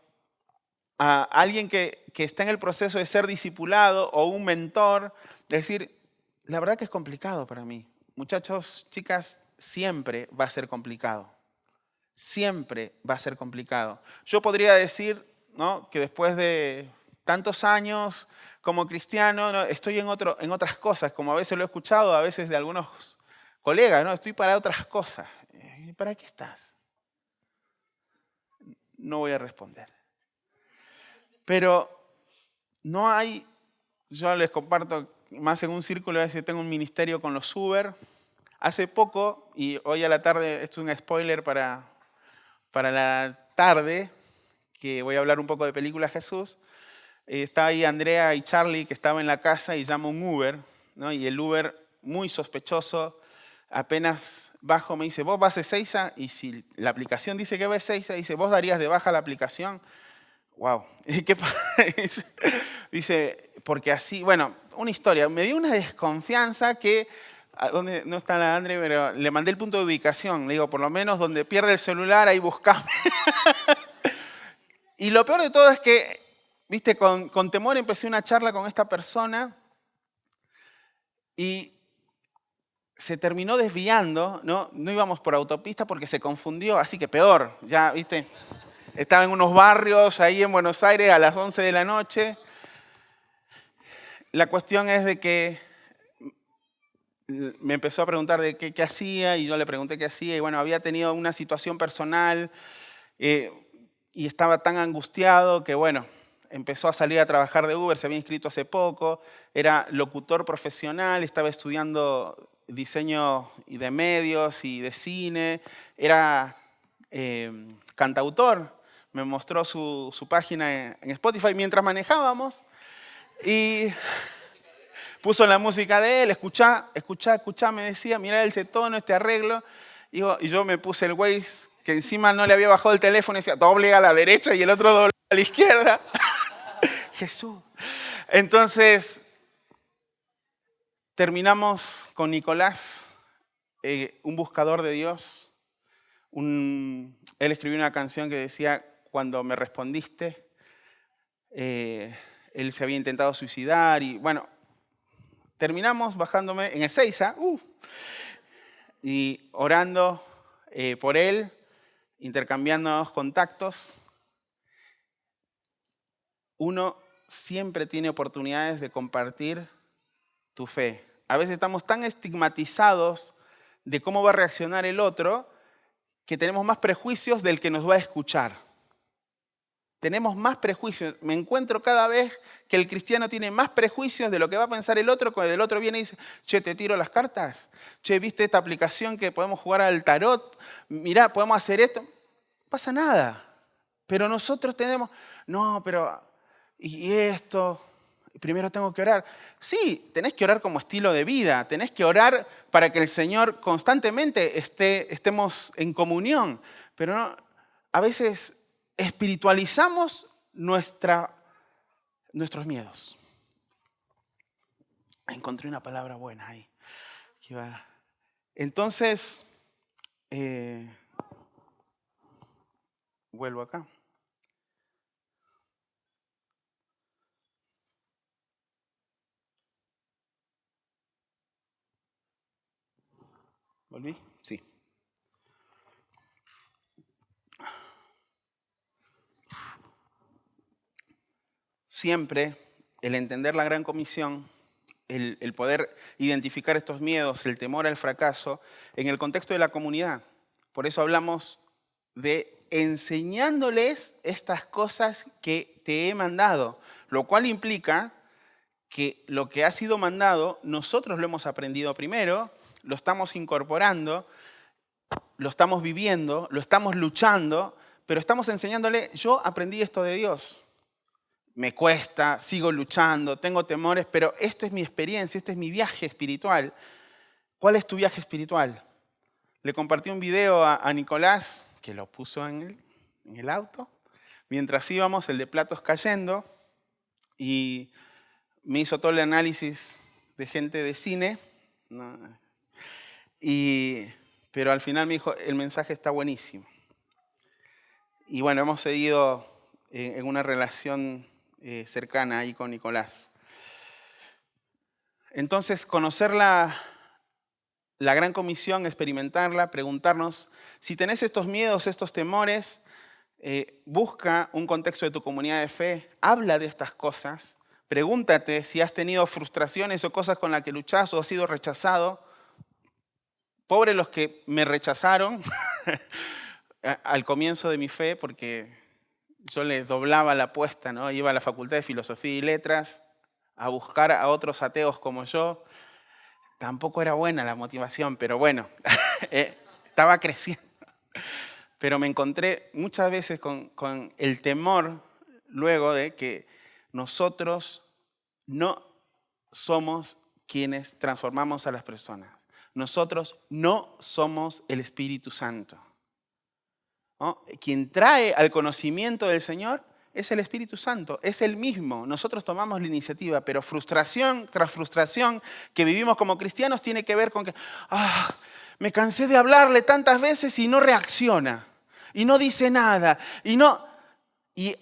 a alguien que está en el proceso de ser discipulado o un mentor, decir, la verdad que es complicado para mí. Muchachos, chicas, siempre va a ser complicado. Siempre va a ser complicado. Yo podría decir, ¿no?, que después de tantos años como cristiano, ¿no?, estoy en otras cosas, como a veces lo he escuchado, a veces de algunos colegas, ¿no?, estoy para otras cosas. ¿Para qué estás? No voy a responder. Pero no hay, yo les comparto más en un círculo, a veces tengo un ministerio con los Uber. Hace poco, y hoy a la tarde, esto es un spoiler para la tarde, que voy a hablar un poco de Película Jesús, está ahí Andrea y Charlie, que estaban en la casa y llama un Uber, ¿no? Y el Uber, muy sospechoso, apenas bajo me dice, ¿vos vas a Ezeiza? Y si la aplicación dice que va a Ezeiza, dice, ¿vos darías de baja la aplicación? Wow. ¿Qué pasa? Dice, porque así, bueno, una historia, me dio una desconfianza que, ¿dónde no está la Andre? Pero le mandé el punto de ubicación, le digo, por lo menos donde pierde el celular, ahí buscame. Y lo peor de todo es que, viste, con temor empecé una charla con esta persona y se terminó desviando, ¿no? No íbamos por autopista porque se confundió, así que peor, ya, viste. Estaba en unos barrios ahí en Buenos Aires a las 11 de la noche. La cuestión es de que me empezó a preguntar de qué hacía y yo le pregunté qué hacía. Y bueno, había tenido una situación personal y estaba tan angustiado que bueno, empezó a salir a trabajar de Uber, se había inscrito hace poco, era locutor profesional, estaba estudiando diseño de medios y de cine, era cantautor. Me mostró su página en Spotify mientras manejábamos y puso la música de él, escuchá, me decía, mira este tono, este arreglo. Y yo me puse el Waze, que encima no le había bajado el teléfono, y decía, doble a la derecha y el otro doble a la izquierda. Jesús. Entonces, terminamos con Nicolás, un buscador de Dios. Él escribió una canción que decía, cuando me respondiste, él se había intentado suicidar y bueno, terminamos bajándome en Ezeiza y orando por él, intercambiándonos contactos. Uno siempre tiene oportunidades de compartir tu fe. A veces estamos tan estigmatizados de cómo va a reaccionar el otro que tenemos más prejuicios del que nos va a escuchar. Tenemos más prejuicios. Me encuentro cada vez que el cristiano tiene más prejuicios de lo que va a pensar el otro, cuando el otro viene y dice, che, te tiro las cartas. Che, ¿viste esta aplicación que podemos jugar al tarot? Mirá, podemos hacer esto. No pasa nada. Pero nosotros tenemos, no, pero, ¿y esto? Primero tengo que orar. Sí, tenés que orar como estilo de vida. Tenés que orar para que el Señor constantemente estemos en comunión. Pero no, a veces espiritualizamos nuestros miedos. Encontré una palabra buena ahí. Entonces, vuelvo acá. ¿Volví? Sí. Siempre el entender la gran comisión, el poder identificar estos miedos, el temor al fracaso, en el contexto de la comunidad. Por eso hablamos de enseñándoles estas cosas que te he mandado, lo cual implica que lo que ha sido mandado, nosotros lo hemos aprendido primero, lo estamos incorporando, lo estamos viviendo, lo estamos luchando, pero estamos enseñándole, yo aprendí esto de Dios. Me cuesta, sigo luchando, tengo temores, pero esto es mi experiencia, este es mi viaje espiritual. ¿Cuál es tu viaje espiritual? Le compartí un video a Nicolás, que lo puso en el auto, mientras íbamos, el de platos cayendo, y me hizo todo el análisis de gente de cine, pero al final me dijo, el mensaje está buenísimo. Y bueno, hemos seguido en una relación cercana ahí con Nicolás. Entonces, conocer la gran comisión, experimentarla, preguntarnos, si tenés estos miedos, estos temores, busca un contexto de tu comunidad de fe, habla de estas cosas, pregúntate si has tenido frustraciones o cosas con las que luchás o has sido rechazado. Pobre los que me rechazaron al comienzo de mi fe, porque yo les doblaba la apuesta, ¿no? Iba a la Facultad de Filosofía y Letras a buscar a otros ateos como yo. Tampoco era buena la motivación, pero bueno, estaba creciendo. Pero me encontré muchas veces con el temor luego de que nosotros no somos quienes transformamos a las personas. Nosotros no somos el Espíritu Santo, ¿no? Quien trae al conocimiento del Señor es el Espíritu Santo, es el mismo. Nosotros tomamos la iniciativa, pero frustración tras frustración que vivimos como cristianos tiene que ver con que me cansé de hablarle tantas veces y no reacciona, y no dice nada, y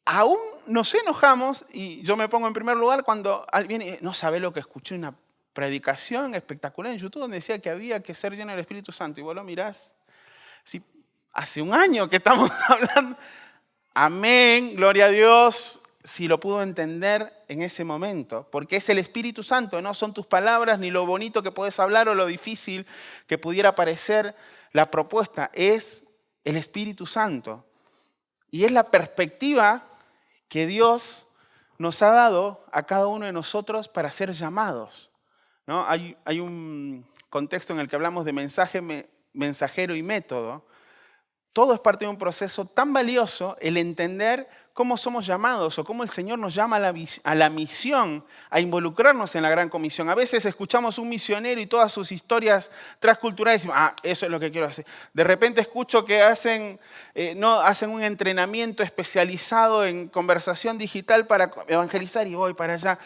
aún nos enojamos, y yo me pongo en primer lugar cuando alguien no sabe lo que escuché una predicación espectacular en YouTube donde decía que había que ser lleno del Espíritu Santo, y vos lo mirás, sí, hace un año que estamos hablando. Amén, gloria a Dios, si lo pudo entender en ese momento, porque es el Espíritu Santo, no son tus palabras ni lo bonito que puedes hablar o lo difícil que pudiera parecer la propuesta, es el Espíritu Santo. Y es la perspectiva que Dios nos ha dado a cada uno de nosotros para ser llamados, ¿no? Hay un contexto en el que hablamos de mensaje, mensajero y método. Todo es parte de un proceso tan valioso, el entender cómo somos llamados o cómo el Señor nos llama a la misión, a involucrarnos en la gran comisión. A veces escuchamos un misionero y todas sus historias transculturales y decimos, eso es lo que quiero hacer. De repente escucho que hacen un entrenamiento especializado en conversación digital para evangelizar y voy para allá.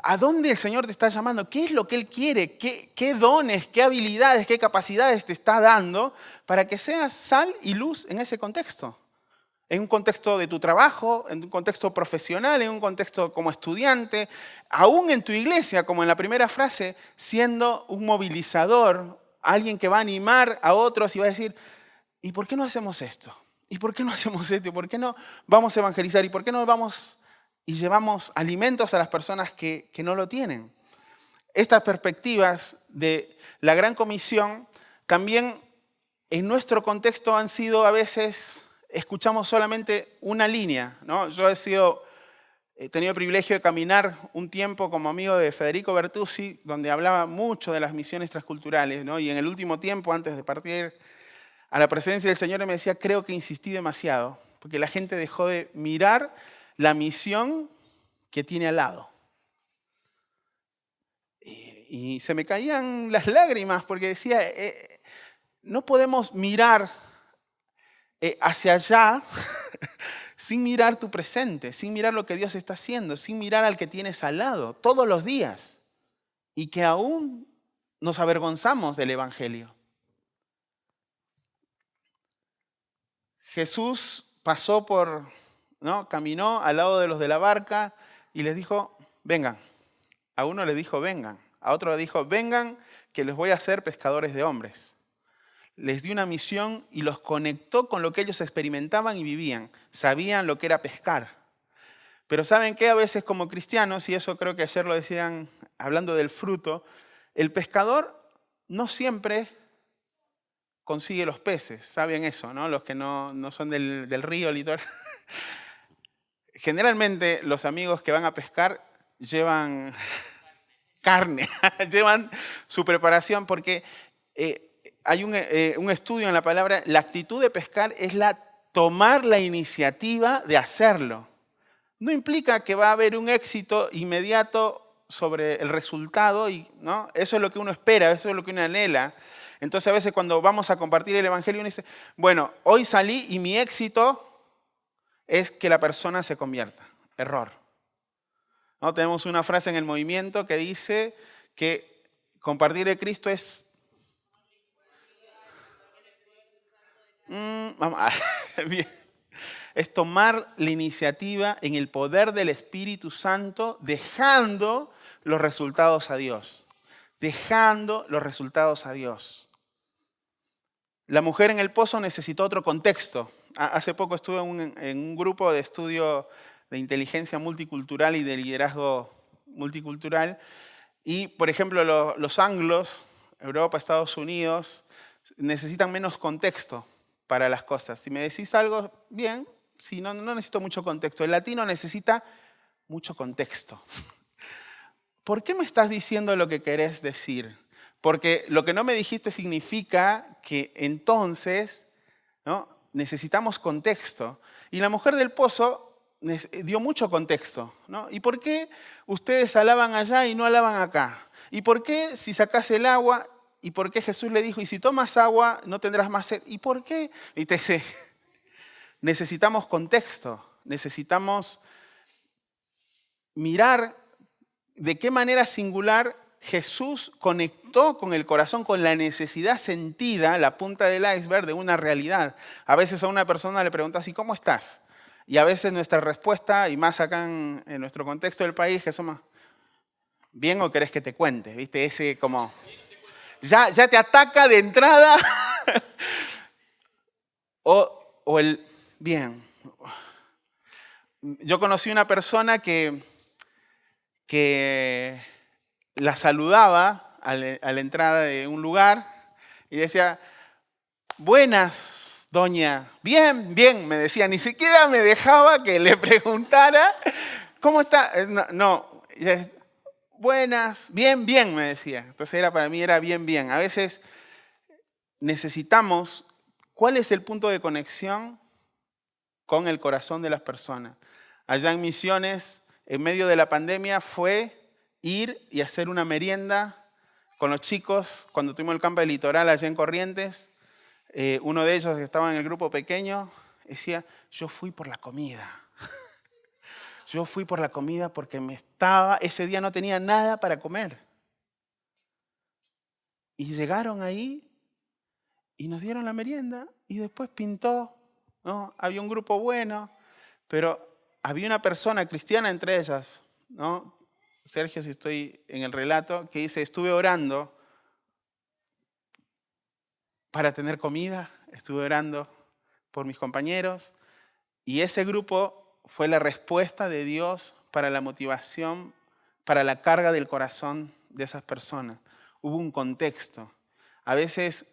¿A dónde el Señor te está llamando? ¿Qué es lo que Él quiere? ¿Qué dones, qué habilidades, qué capacidades te está dando para que seas sal y luz en ese contexto? en un contexto de tu trabajo, en un contexto profesional, en un contexto como estudiante, aún en tu iglesia, como en la primera frase, siendo un movilizador, alguien que va a animar a otros y va a decir, ¿y por qué no hacemos esto? ¿Y por qué no hacemos esto? ¿Y por qué no vamos a evangelizar? ¿Y por qué no vamos y llevamos alimentos a las personas que no lo tienen? Estas perspectivas de la Gran Comisión también en nuestro contexto han sido a veces, escuchamos solamente una línea, ¿no? Yo he tenido el privilegio de caminar un tiempo como amigo de Federico Bertuzzi, donde hablaba mucho de las misiones transculturales, ¿no? Y en el último tiempo, antes de partir a la presencia del Señor, me decía, creo que insistí demasiado, porque la gente dejó de mirar la misión que tiene al lado. Y se me caían las lágrimas porque decía, no podemos mirar hacia allá sin mirar tu presente, sin mirar lo que Dios está haciendo, sin mirar al que tienes al lado todos los días y que aún nos avergonzamos del Evangelio. Jesús pasó ¿no? Caminó al lado de los de la barca y les dijo, vengan. A uno le dijo, vengan. A otro le dijo, vengan que les voy a hacer pescadores de hombres. Les dio una misión y los conectó con lo que ellos experimentaban y vivían. Sabían lo que era pescar. Pero ¿saben qué? A veces como cristianos, y eso creo que ayer lo decían hablando del fruto, el pescador no siempre consigue los peces. ¿Saben eso, no? Los que no son del río, litoral. Generalmente los amigos que van a pescar llevan carne, llevan su preparación porque hay un estudio en la palabra, la actitud de pescar es tomar la iniciativa de hacerlo. No implica que va a haber un éxito inmediato sobre el resultado, ¿no? Eso es lo que uno espera, eso es lo que uno anhela. Entonces a veces cuando vamos a compartir el Evangelio uno dice, bueno, hoy salí y mi éxito es que la persona se convierta. Error. ¿No? Tenemos una frase en el movimiento que dice que compartir el Cristo es... bien. Es tomar la iniciativa en el poder del Espíritu Santo, dejando los resultados a Dios. Dejando los resultados a Dios. La mujer en el pozo necesitó otro contexto. Hace poco estuve en un grupo de estudio de inteligencia multicultural y de liderazgo multicultural. Y, por ejemplo, los anglos, Europa, Estados Unidos, necesitan menos contexto para las cosas. Si me decís algo, bien. Si no necesito mucho contexto. El latino necesita mucho contexto. ¿Por qué me estás diciendo lo que querés decir? Porque lo que no me dijiste significa que entonces, ¿no? Necesitamos contexto. Y la mujer del pozo dio mucho contexto, ¿no? ¿Y por qué ustedes alaban allá y no alaban acá? ¿Y por qué si sacás el agua? ¿Y por qué Jesús le dijo, y si tomas agua no tendrás más sed? ¿Y por qué? Y necesitamos contexto, necesitamos mirar de qué manera singular Jesús conectó con el corazón, con la necesidad sentida, la punta del iceberg de una realidad. A veces a una persona le preguntas, ¿y cómo estás? Y a veces nuestra respuesta, y más acá en nuestro contexto del país, que somos, ¿bien o querés que te cuente? ¿Viste? Ese como, ya te ataca de entrada. o el, bien. Yo conocí una persona que la saludaba a la entrada de un lugar y decía, buenas, doña. Bien, bien, me decía. Ni siquiera me dejaba que le preguntara, ¿cómo está? No. Buenas, bien, bien, me decía. Entonces para mí era bien, bien. A veces necesitamos, ¿cuál es el punto de conexión con el corazón de las personas? Allá en Misiones, en medio de la pandemia, fue ir y hacer una merienda con los chicos cuando tuvimos el campo del litoral allá en Corrientes. Uno de ellos que estaba en el grupo pequeño decía, yo fui por la comida. Yo fui por la comida porque ese día no tenía nada para comer. Y llegaron ahí y nos dieron la merienda y después pintó ¿no? Había un grupo bueno, pero había una persona cristiana entre ellas, ¿no? Sergio, si estoy en el relato, que dice, estuve orando para tener comida, estuve orando por mis compañeros, y ese grupo fue la respuesta de Dios para la motivación, para la carga del corazón de esas personas. Hubo un contexto. A veces,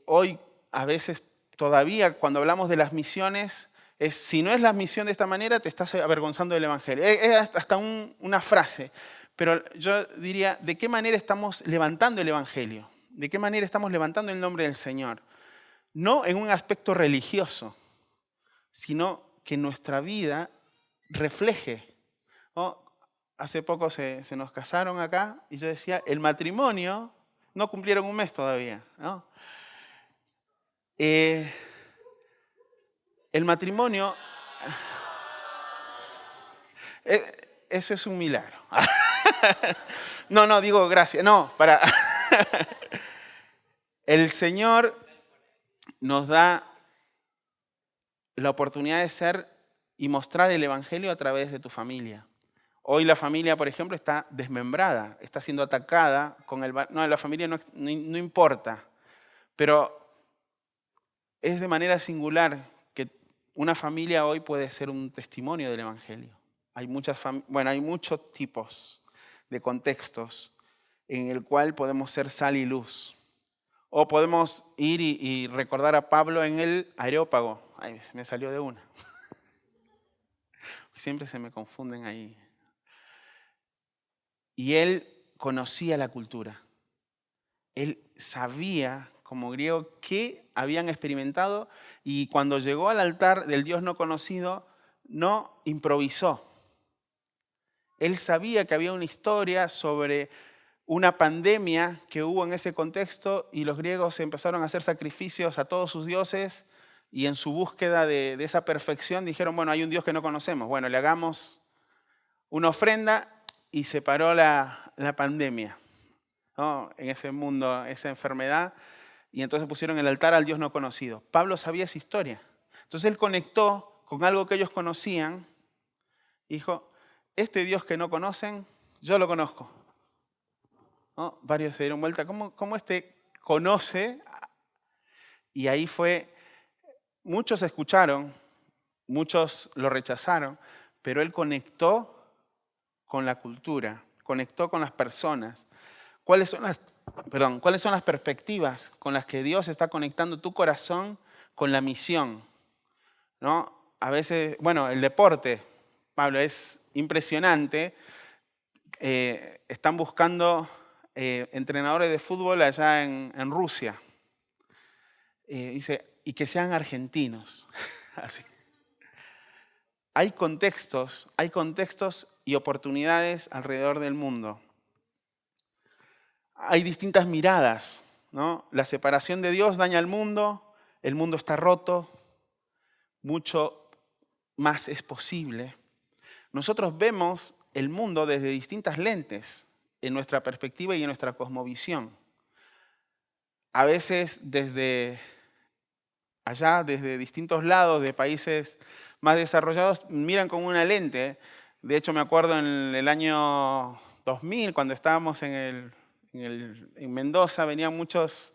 hoy, a veces todavía cuando hablamos de las misiones, si no es la misión de esta manera, te estás avergonzando del Evangelio. Es hasta una frase. Pero yo diría, ¿de qué manera estamos levantando el Evangelio? ¿De qué manera estamos levantando el nombre del Señor? No en un aspecto religioso, sino que nuestra vida refleje, ¿no? Hace poco se nos casaron acá y yo decía, el matrimonio, no cumplieron un mes todavía, ¿no? El matrimonio, ese es un milagro. No, digo gracias, no, para. El Señor nos da la oportunidad de ser y mostrar el Evangelio a través de tu familia. Hoy la familia, por ejemplo, está desmembrada, está siendo atacada con el... No, la familia no importa, pero es de manera singular que una familia hoy puede ser un testimonio del Evangelio. Hay muchos tipos de contextos en el cual podemos ser sal y luz. O podemos ir y recordar a Pablo en el Areópago. Ay, me salió de una. Siempre se me confunden ahí. Y él conocía la cultura. Él sabía, como griego, qué habían experimentado y cuando llegó al altar del Dios no conocido, no improvisó. Él sabía que había una historia sobre una pandemia que hubo en ese contexto y los griegos empezaron a hacer sacrificios a todos sus dioses y en su búsqueda de esa perfección dijeron, bueno, hay un Dios que no conocemos, bueno, le hagamos una ofrenda y se paró la pandemia, ¿no? En ese mundo, esa enfermedad, y entonces pusieron el altar al Dios no conocido. Pablo sabía esa historia. Entonces él conectó con algo que ellos conocían y dijo, este Dios que no conocen, yo lo conozco. ¿No? Varios se dieron vuelta, ¿cómo este conoce? Y ahí muchos escucharon, muchos lo rechazaron, pero él conectó con la cultura, conectó con las personas. ¿Cuáles son las perspectivas con las que Dios está conectando tu corazón con la misión? ¿No? A veces, el deporte, Pablo, es impresionante. Están buscando entrenadores de fútbol allá en Rusia. Dice, y que sean argentinos. Así. Hay contextos y oportunidades alrededor del mundo. Hay distintas miradas, ¿no? La separación de Dios daña al mundo, el mundo está roto, mucho más es posible. Nosotros vemos el mundo desde distintas lentes en nuestra perspectiva y en nuestra cosmovisión. A veces desde allá, desde distintos lados de países más desarrollados, miran con una lente. De hecho, me acuerdo en el año 2000, cuando estábamos en Mendoza, venían muchos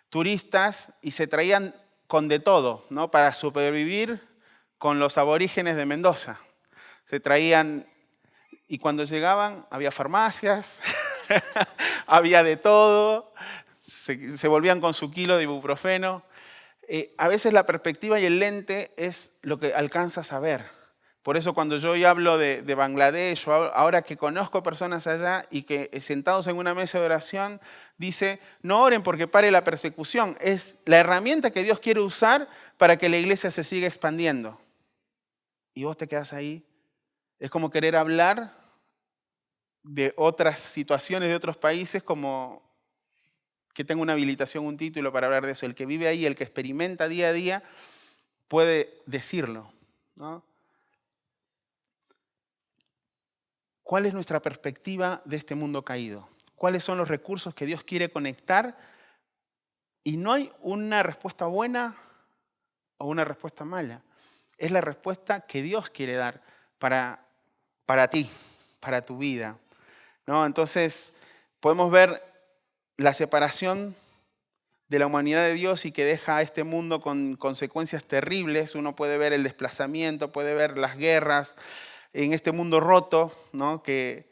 turistas y se traían con de todo, ¿no? Para sobrevivir con los aborígenes de Mendoza. Se traían, y cuando llegaban había farmacias, había de todo, se volvían con su kilo de ibuprofeno. A veces la perspectiva y el lente es lo que alcanzas a ver. Por eso cuando yo hoy hablo de Bangladesh, o ahora que conozco personas allá y que sentados en una mesa de oración, dice, no oren porque pare la persecución. Es la herramienta que Dios quiere usar para que la iglesia se siga expandiendo. Y vos te quedas ahí. Es como querer hablar de otras situaciones de otros países como que tenga una habilitación, un título para hablar de eso. El que vive ahí, el que experimenta día a día, puede decirlo, ¿no? ¿Cuál es nuestra perspectiva de este mundo caído? ¿Cuáles son los recursos que Dios quiere conectar? Y no hay una respuesta buena o una respuesta mala. Es la respuesta que Dios quiere dar para ti, para tu vida, ¿no? Entonces, podemos ver la separación de la humanidad de Dios y que deja a este mundo con consecuencias terribles. Uno puede ver el desplazamiento, puede ver las guerras en este mundo roto, ¿no? Que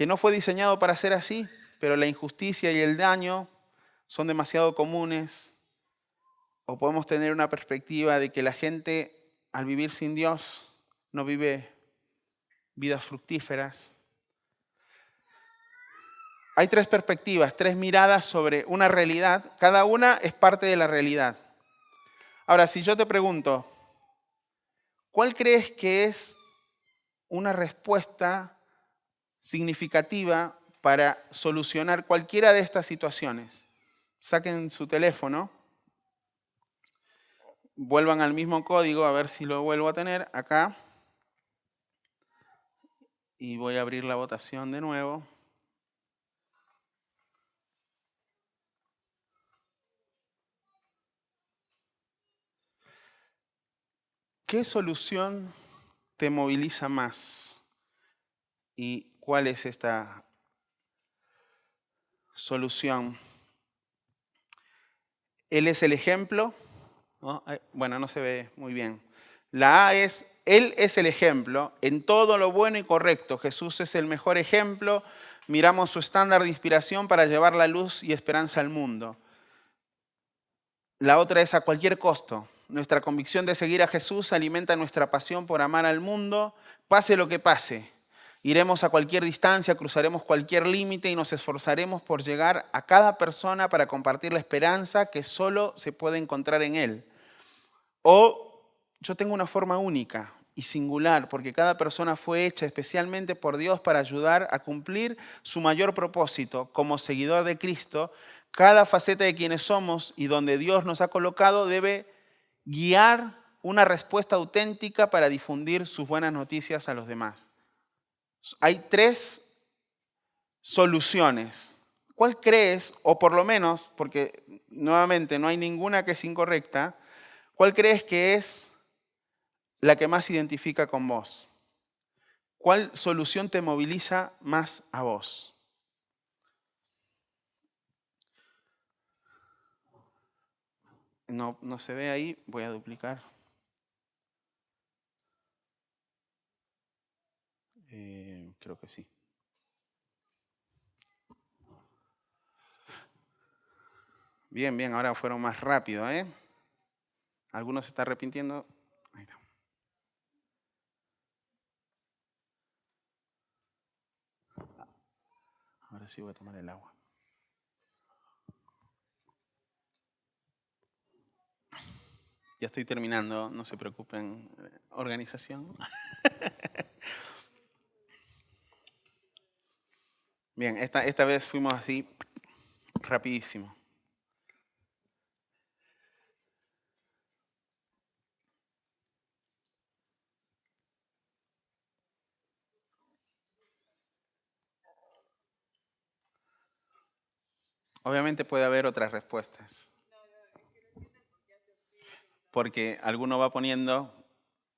no fue diseñado para ser así, pero la injusticia y el daño son demasiado comunes. O podemos tener una perspectiva de que la gente, al vivir sin Dios, no vive vidas fructíferas. Hay tres perspectivas, tres miradas sobre una realidad. Cada una es parte de la realidad. Ahora, si yo te pregunto, ¿cuál crees que es una respuesta significativa para solucionar cualquiera de estas situaciones? Saquen su teléfono, vuelvan al mismo código, a ver si lo vuelvo a tener acá. Y voy a abrir la votación de nuevo. ¿Qué solución te moviliza más? ¿Y cuál es esta solución? Él es el ejemplo, ¿no? Bueno, no se ve muy bien. La A es, Él es el ejemplo en todo lo bueno y correcto. Jesús es el mejor ejemplo. Miramos su estándar de inspiración para llevar la luz y esperanza al mundo. La otra es a cualquier costo. Nuestra convicción de seguir a Jesús alimenta nuestra pasión por amar al mundo, pase lo que pase. Iremos a cualquier distancia, cruzaremos cualquier límite y nos esforzaremos por llegar a cada persona para compartir la esperanza que solo se puede encontrar en Él. O yo tengo una forma única y singular, porque cada persona fue hecha especialmente por Dios para ayudar a cumplir su mayor propósito como seguidor de Cristo. Cada faceta de quienes somos y donde Dios nos ha colocado debe guiar una respuesta auténtica para difundir sus buenas noticias a los demás. Hay tres soluciones. ¿Cuál crees, o por lo menos, porque nuevamente no hay ninguna que es incorrecta, cuál crees que es la que más identifica con vos? ¿Cuál solución te moviliza más a vos? No se ve ahí, voy a duplicar. Creo que sí. Bien, bien, ahora fueron más rápido, ¿eh? Algunos se están arrepintiendo. Ahí está. Ahora sí voy a tomar el agua. Ya estoy terminando, no se preocupen. Organización. Bien, esta vez fuimos así rapidísimo. Obviamente puede haber otras respuestas. Porque alguno va poniendo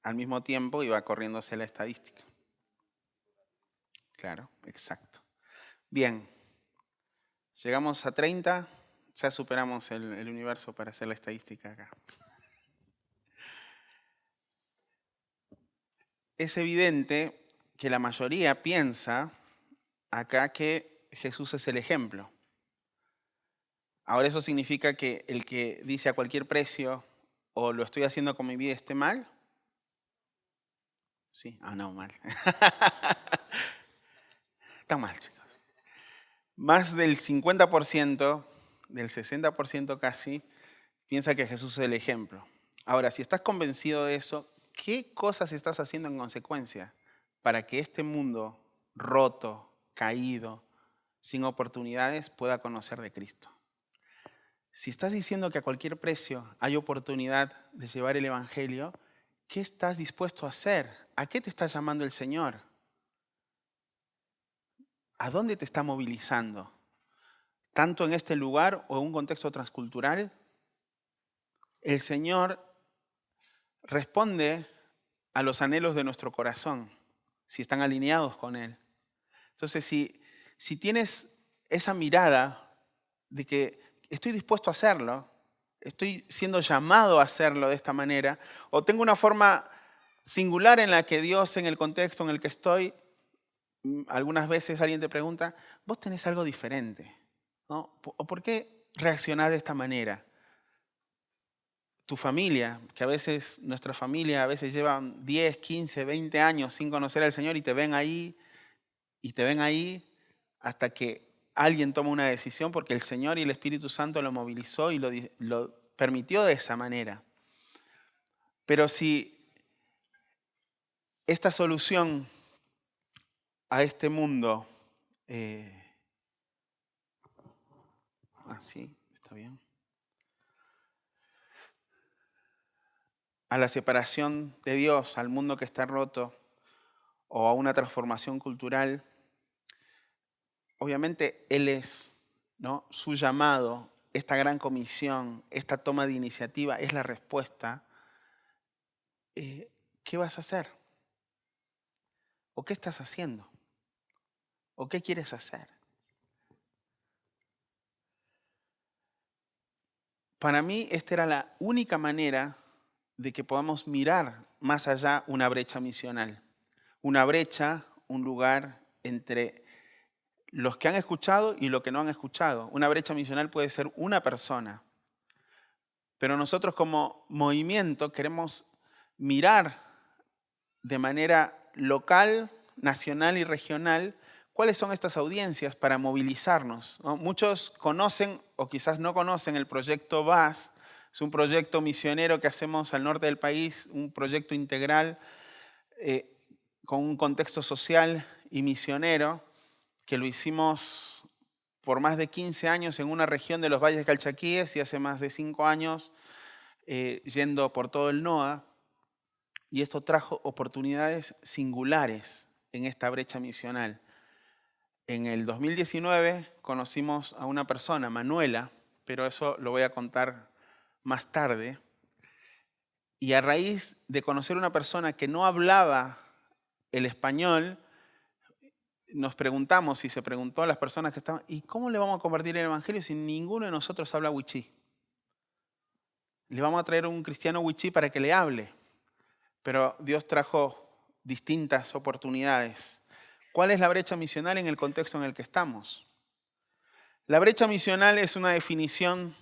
al mismo tiempo y va corriéndose la estadística. Claro, exacto. Bien, llegamos a 30, ya superamos el universo para hacer la estadística acá. Es evidente que la mayoría piensa acá que Jesús es el ejemplo. Ahora eso significa que el que dice a cualquier precio o lo estoy haciendo con mi vida esté mal. Sí, no, mal. Está mal, chicos. Más del 50%, del 60% casi, piensa que Jesús es el ejemplo. Ahora, si estás convencido de eso, ¿qué cosas estás haciendo en consecuencia para que este mundo roto, caído, sin oportunidades, pueda conocer de Cristo? Si estás diciendo que a cualquier precio hay oportunidad de llevar el Evangelio, ¿qué estás dispuesto a hacer? ¿A qué te está llamando el Señor? ¿A dónde te está movilizando? ¿Tanto en este lugar o en un contexto transcultural? El Señor responde a los anhelos de nuestro corazón, si están alineados con Él. Entonces, si tienes esa mirada de que estoy dispuesto a hacerlo, estoy siendo llamado a hacerlo de esta manera, o tengo una forma singular en la que Dios, en el contexto en el que estoy, algunas veces alguien te pregunta, ¿vos tenés algo diferente? ¿No? ¿O por qué reaccionás de esta manera? Tu familia, que a veces, nuestra familia a veces llevan 10, 15, 20 años sin conocer al Señor y te ven ahí hasta que alguien toma una decisión porque el Señor y el Espíritu Santo lo movilizó y lo permitió de esa manera. Pero si esta solución a este mundo, así, está bien, a la separación de Dios, al mundo que está roto o a una transformación cultural, obviamente Él es, ¿no? Su llamado, esta gran comisión, esta toma de iniciativa es la respuesta. ¿Qué vas a hacer? ¿O qué estás haciendo? ¿O qué quieres hacer? Para mí esta era la única manera de que podamos mirar más allá una brecha misional. Una brecha, un lugar entre los que han escuchado y los que no han escuchado. Una brecha misional puede ser una persona. Pero nosotros como movimiento queremos mirar de manera local, nacional y regional cuáles son estas audiencias para movilizarnos, ¿no? Muchos conocen o quizás no conocen el proyecto VAS. Es un proyecto misionero que hacemos al norte del país, un proyecto integral con un contexto social y misionero que lo hicimos por más de 15 años en una región de los Valles Calchaquíes y hace más de 5 años yendo por todo el NOA. Y esto trajo oportunidades singulares en esta brecha misional. En el 2019 conocimos a una persona, Manuela, pero eso lo voy a contar más tarde. Y a raíz de conocer a una persona que no hablaba el español, nos preguntamos, y se preguntó a las personas que estaban, ¿y cómo le vamos a compartir el evangelio si ninguno de nosotros habla wichí? Le vamos a traer a un cristiano wichí para que le hable. Pero Dios trajo distintas oportunidades. ¿Cuál es la brecha misional en el contexto en el que estamos? La brecha misional es una definición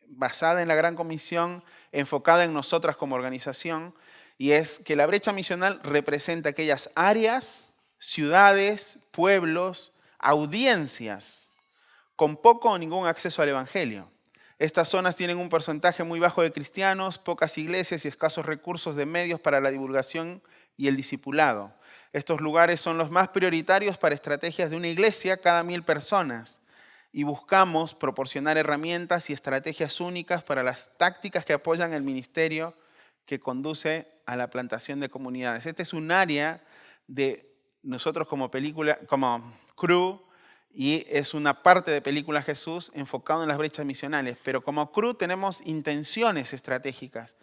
basada en la Gran Comisión, enfocada en nosotras como organización, y es que la brecha misional representa aquellas áreas, ciudades, pueblos, audiencias con poco o ningún acceso al Evangelio. Estas zonas tienen un porcentaje muy bajo de cristianos, pocas iglesias y escasos recursos de medios para la divulgación y el discipulado. Estos lugares son los más prioritarios para estrategias de una iglesia cada 1000 personas y buscamos proporcionar herramientas y estrategias únicas para las tácticas que apoyan el ministerio que conduce a la plantación de comunidades. Este es un área de nosotros como crew, y es una parte de Película Jesús enfocado en las brechas misionales. Pero como crew tenemos intenciones estratégicas.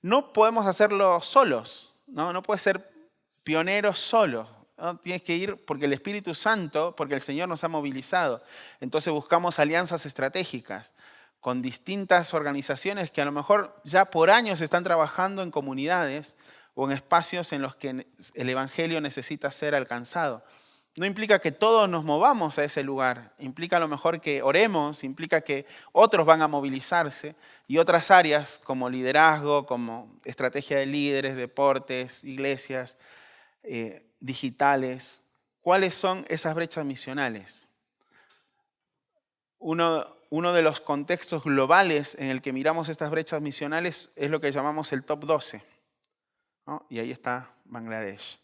No podemos hacerlo solos, ¿no? No puedes ser pionero solo, ¿no? Tienes que ir porque el Espíritu Santo, porque el Señor nos ha movilizado. Entonces buscamos alianzas estratégicas con distintas organizaciones que a lo mejor ya por años están trabajando en comunidades o en espacios en los que el Evangelio necesita ser alcanzado. No implica que todos nos movamos a ese lugar, implica a lo mejor que oremos, implica que otros van a movilizarse y otras áreas como liderazgo, como estrategia de líderes, deportes, iglesias, digitales. ¿Cuáles son esas brechas misionales? Uno de los contextos globales en el que miramos estas brechas misionales es lo que llamamos el top 12, ¿no? Y ahí está Bangladesh.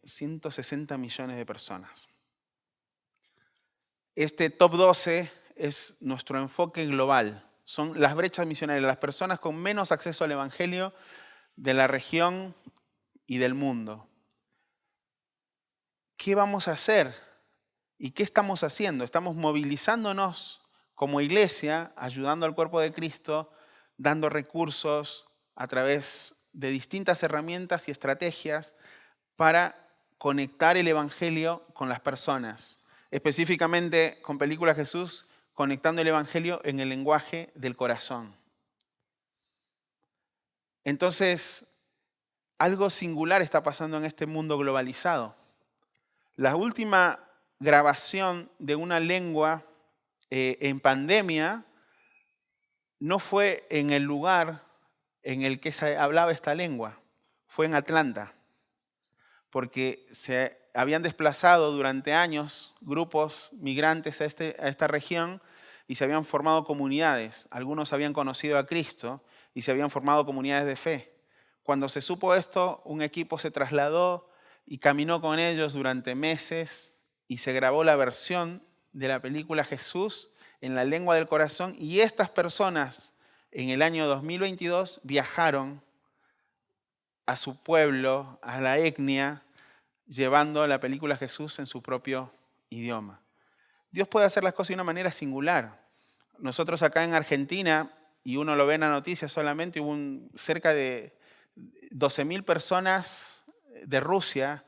160 millones de personas. Este top 12 es nuestro enfoque global. Son las brechas misionales, las personas con menos acceso al Evangelio de la región y del mundo. ¿Qué vamos a hacer? ¿Y qué estamos haciendo? Estamos movilizándonos como iglesia, ayudando al cuerpo de Cristo dando recursos a través de distintas herramientas y estrategias para conectar el Evangelio con las personas. Específicamente con Película Jesús, conectando el Evangelio en el lenguaje del corazón. Entonces, algo singular está pasando en este mundo globalizado. La última grabación de una lengua en pandemia no fue en el lugar en el que se hablaba esta lengua, fue en Atlanta, porque se habían desplazado durante años grupos migrantes a esta región y se habían formado comunidades. Algunos habían conocido a Cristo y se habían formado comunidades de fe. Cuando se supo esto, un equipo se trasladó y caminó con ellos durante meses y se grabó la versión de la película Jesús en la lengua del corazón, y estas personas en el año 2022 viajaron a su pueblo, a la etnia, llevando la película Jesús en su propio idioma. Dios puede hacer las cosas de una manera singular. Nosotros acá en Argentina, y uno lo ve en la noticia solamente, hubo cerca de 12.000 personas de Rusia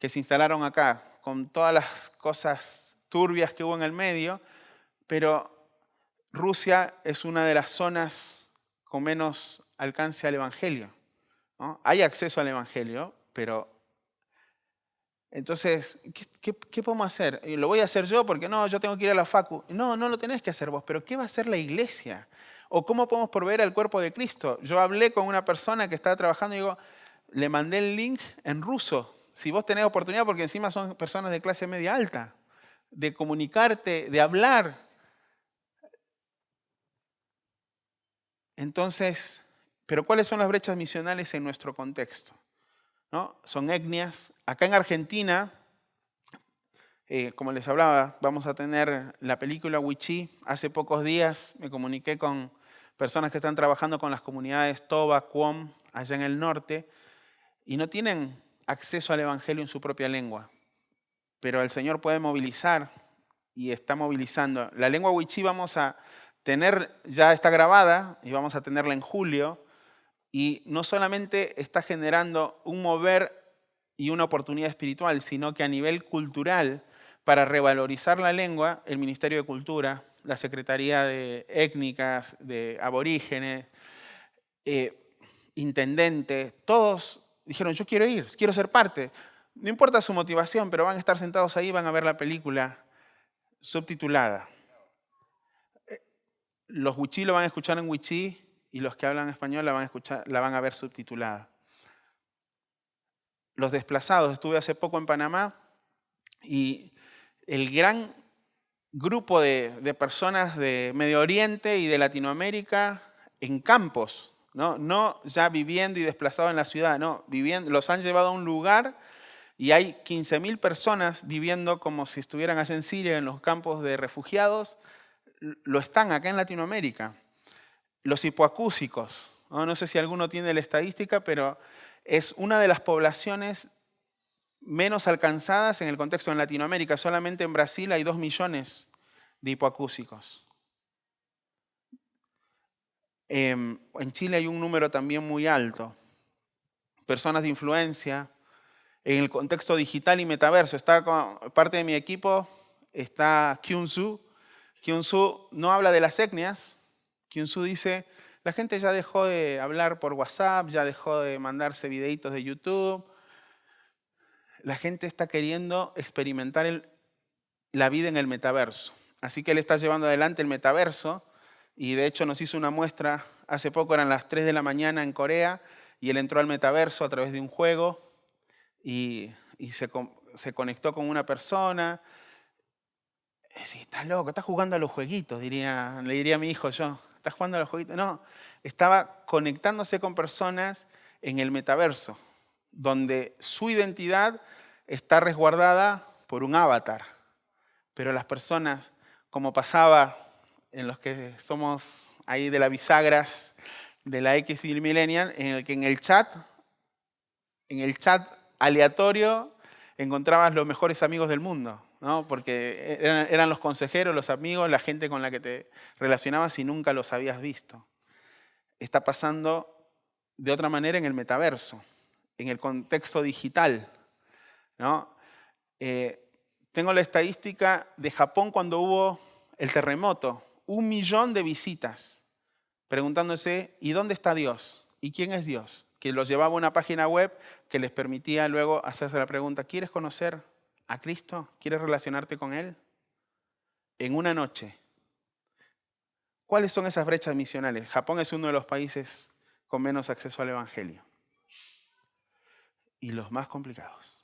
que se instalaron acá, con todas las cosas turbias que hubo en el medio, pero Rusia es una de las zonas con menos alcance al Evangelio, ¿no? Hay acceso al Evangelio, pero entonces, ¿qué podemos hacer? ¿Lo voy a hacer yo porque no, yo tengo que ir a la facu? No, no lo tenés que hacer vos, pero ¿qué va a hacer la iglesia? ¿O cómo podemos proveer al cuerpo de Cristo? Yo hablé con una persona que estaba trabajando y digo, le mandé el link en ruso. Si vos tenés oportunidad, porque encima son personas de clase media alta, de comunicarte, de hablar. Entonces, ¿pero cuáles son las brechas misionales en nuestro contexto? ¿No? Son etnias. Acá en Argentina, como les hablaba, vamos a tener la película Wichí. Hace pocos días me comuniqué con personas que están trabajando con las comunidades Toba, Cuom, allá en el norte, y no tienen acceso al Evangelio en su propia lengua. Pero el Señor puede movilizar y está movilizando. La lengua Wichí vamos a tener, ya está grabada y vamos a tenerla en julio. Y no solamente está generando un mover y una oportunidad espiritual, sino que a nivel cultural, para revalorizar la lengua, el Ministerio de Cultura, la Secretaría de Étnicas, de Aborígenes, intendentes, todos dijeron, yo quiero ir, quiero ser parte. No importa su motivación, pero van a estar sentados ahí y van a ver la película subtitulada. Los wichí lo van a escuchar en wichí y los que hablan español la van a ver subtitulada. Los desplazados, estuve hace poco en Panamá y el gran grupo de personas de Medio Oriente y de Latinoamérica en campos, no ya viviendo y desplazados en la ciudad, no, los han llevado a un lugar y hay 15.000 personas viviendo como si estuvieran allá en Siria, en los campos de refugiados, lo están acá en Latinoamérica. Los hipoacúsicos, no sé si alguno tiene la estadística, pero es una de las poblaciones menos alcanzadas en el contexto en Latinoamérica. Solamente en Brasil hay 2 millones de hipoacúsicos. En Chile hay un número también muy alto. Personas de influencia en el contexto digital y metaverso. Parte de mi equipo está Kyung-Soo. Kyung-Soo no habla de las etnias. Kyung-Soo dice, la gente ya dejó de hablar por WhatsApp, ya dejó de mandarse videitos de YouTube. La gente está queriendo experimentar la vida en el metaverso. Así que él está llevando adelante el metaverso y de hecho nos hizo una muestra, hace poco eran las 3 de la mañana en Corea y él entró al metaverso a través de un juego y se conectó con una persona. Sí, estás loco, estás jugando a los jueguitos, le diría a mi hijo yo. ¿Estás jugando a los jueguitos? No, estaba conectándose con personas en el metaverso, donde su identidad está resguardada por un avatar. Pero las personas, como pasaba en los que somos ahí de las bisagras, de la X y el Millennial, en el que en el chat aleatorio encontrabas los mejores amigos del mundo, ¿no? Porque eran los consejeros, los amigos, la gente con la que te relacionabas y nunca los habías visto. está pasando de otra manera en el metaverso, en el contexto digital, ¿no? Tengo la estadística de Japón cuando hubo el terremoto, 1 millón de visitas, preguntándose, ¿y dónde está Dios? ¿Y quién es Dios? Que los llevaba a una página web que les permitía luego hacerse la pregunta, ¿quieres conocer a Cristo? ¿Quieres relacionarte con Él? En una noche. ¿Cuáles son esas brechas misionales? Japón es uno de los países con menos acceso al Evangelio. Y los más complicados.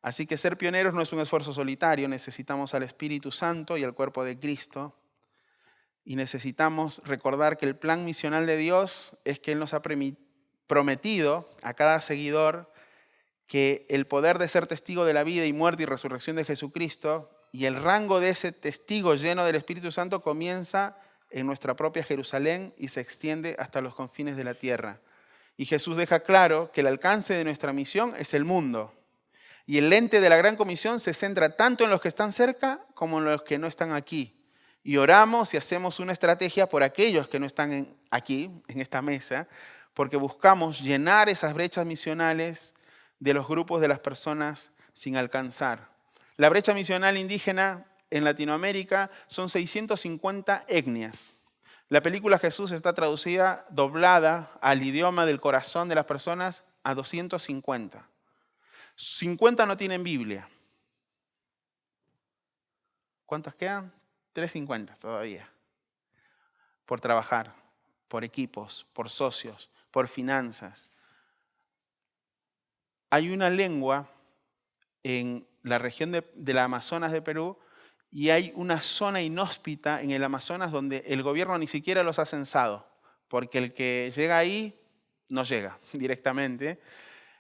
Así que ser pioneros no es un esfuerzo solitario, necesitamos al Espíritu Santo y al cuerpo de Cristo. Y necesitamos recordar que el plan misional de Dios es que Él nos ha prometido a cada seguidor que el poder de ser testigo de la vida y muerte y resurrección de Jesucristo y el rango de ese testigo lleno del Espíritu Santo comienza en nuestra propia Jerusalén y se extiende hasta los confines de la tierra. Y Jesús deja claro que el alcance de nuestra misión es el mundo. Y el lente de la Gran Comisión se centra tanto en los que están cerca como en los que no están aquí. Y oramos y hacemos una estrategia por aquellos que no están aquí, en esta mesa, porque buscamos llenar esas brechas misionales de los grupos de las personas sin alcanzar. La brecha misional indígena en Latinoamérica son 650 etnias. La película Jesús está traducida, doblada al idioma del corazón de las personas a 250. 50 no tienen Biblia. ¿Cuántos quedan? 350 todavía. Por trabajar, por equipos, por socios, por finanzas. Hay una lengua en la región del Amazonas de Perú y hay una zona inhóspita en el Amazonas donde el gobierno ni siquiera los ha censado, porque el que llega ahí no llega directamente.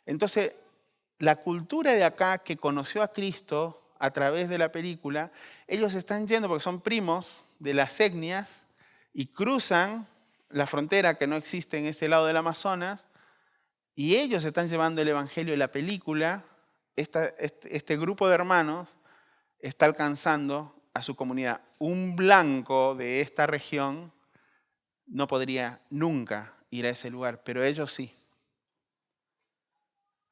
Entonces, la cultura de acá que conoció a Cristo a través de la película, ellos están yendo porque son primos de las etnias y cruzan la frontera que no existe en ese lado del Amazonas y ellos están llevando el evangelio de la película. Este grupo de hermanos está alcanzando a su comunidad. Un blanco de esta región no podría nunca ir a ese lugar, pero ellos sí.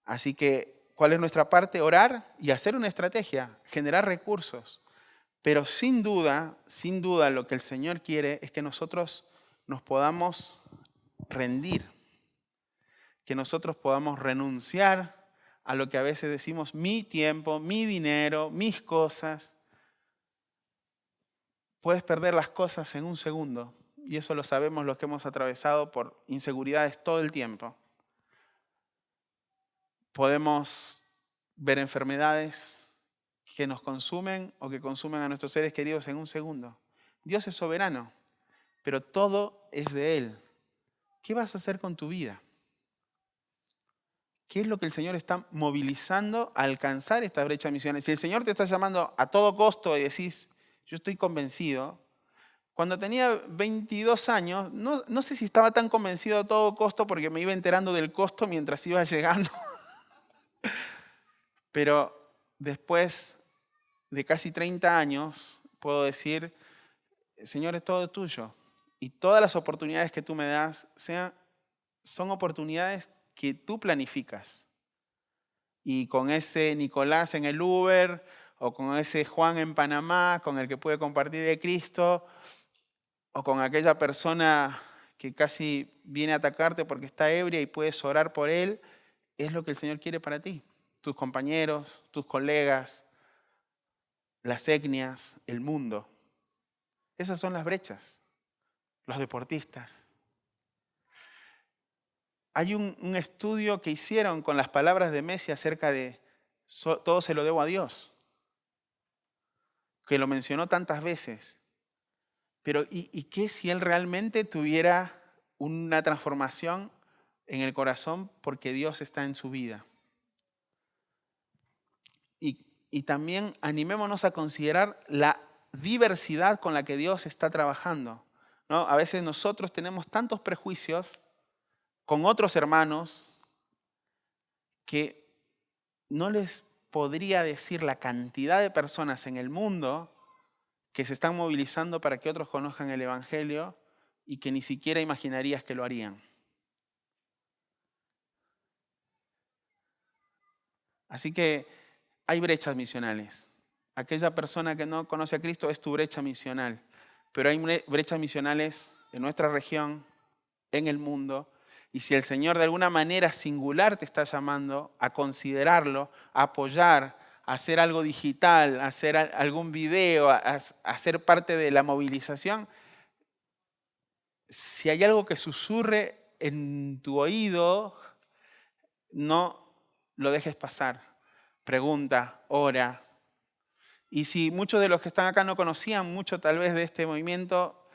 Así que, ¿cuál es nuestra parte? Orar y hacer una estrategia, generar recursos. Pero sin duda, lo que el Señor quiere es que nosotros nos podamos rendir, que nosotros podamos renunciar a lo que a veces decimos, mi tiempo, mi dinero, mis cosas. Puedes perder las cosas en un segundo, y eso lo sabemos los que hemos atravesado por inseguridades todo el tiempo. Podemos ver enfermedades que nos consumen o que consumen a nuestros seres queridos en un segundo. Dios es soberano, pero todo es de Él. ¿Qué vas a hacer con tu vida? ¿Qué es lo que el Señor está movilizando a alcanzar esta brecha misional? Si el Señor te está llamando a todo costo y decís, yo estoy convencido. Cuando tenía 22 años, no sé si estaba tan convencido a todo costo porque me iba enterando del costo mientras iba llegando. Pero después de casi 30 años, puedo decir, Señor, es todo tuyo. Y todas las oportunidades que tú me das son oportunidades que tú planificas. Y con ese Nicolás en el Uber, o con ese Juan en Panamá, con el que puede compartir de Cristo, o con aquella persona que casi viene a atacarte porque está ebria y puedes orar por él, es lo que el Señor quiere para ti. Tus compañeros, tus colegas, las etnias, el mundo. Esas son las brechas. Los deportistas. Hay un estudio que hicieron con las palabras de Messi acerca de todo se lo debo a Dios, que lo mencionó tantas veces. Pero ¿y qué si él realmente tuviera una transformación en el corazón porque Dios está en su vida? Y también animémonos a considerar la diversidad con la que Dios está trabajando, ¿no? A veces nosotros tenemos tantos prejuicios con otros hermanos que no les podría decir la cantidad de personas en el mundo que se están movilizando para que otros conozcan el Evangelio y que ni siquiera imaginarías que lo harían. Así que hay brechas misionales. Aquella persona que no conoce a Cristo es tu brecha misional, pero hay brechas misionales en nuestra región, en el mundo, y si el Señor de alguna manera singular te está llamando a considerarlo, a apoyar, a hacer algo digital, a hacer algún video, a ser parte de la movilización, si hay algo que susurre en tu oído, no lo dejes pasar. Pregunta, ora. Y si muchos de los que están acá no conocían mucho tal vez de este movimiento,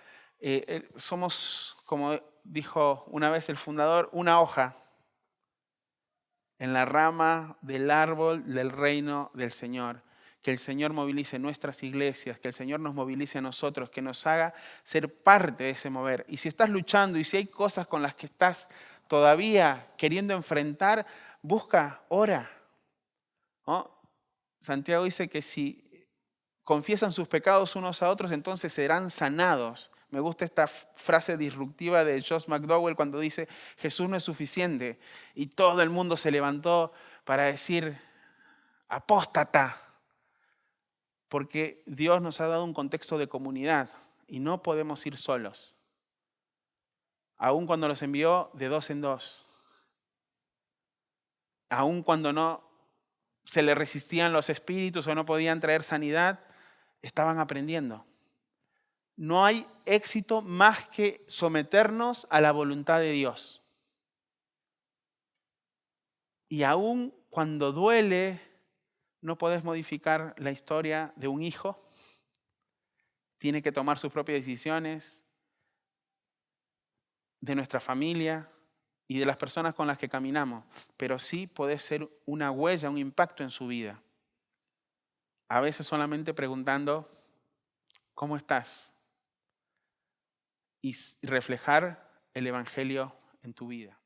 somos, como dijo una vez el fundador, una hoja en la rama del árbol del reino del Señor. Que el Señor movilice nuestras iglesias, que el Señor nos movilice a nosotros, que nos haga ser parte de ese mover. Y si estás luchando y si hay cosas con las que estás todavía queriendo enfrentar, busca, ora. ¿No? Santiago dice que si confiesan sus pecados unos a otros, entonces serán sanados. Me gusta esta frase disruptiva de Josh McDowell cuando dice, Jesús no es suficiente. Y todo el mundo se levantó para decir, apóstata. Porque Dios nos ha dado un contexto de comunidad y no podemos ir solos. Aun cuando los envió de dos en dos. Aun cuando no se le resistían los espíritus o no podían traer sanidad, estaban aprendiendo. No hay éxito más que someternos a la voluntad de Dios. Y aun cuando duele, no podés modificar la historia de un hijo. Tiene que tomar sus propias decisiones, de nuestra familia y de las personas con las que caminamos. Pero sí podés ser una huella, un impacto en su vida. A veces solamente preguntando, ¿cómo estás? Y reflejar el Evangelio en tu vida.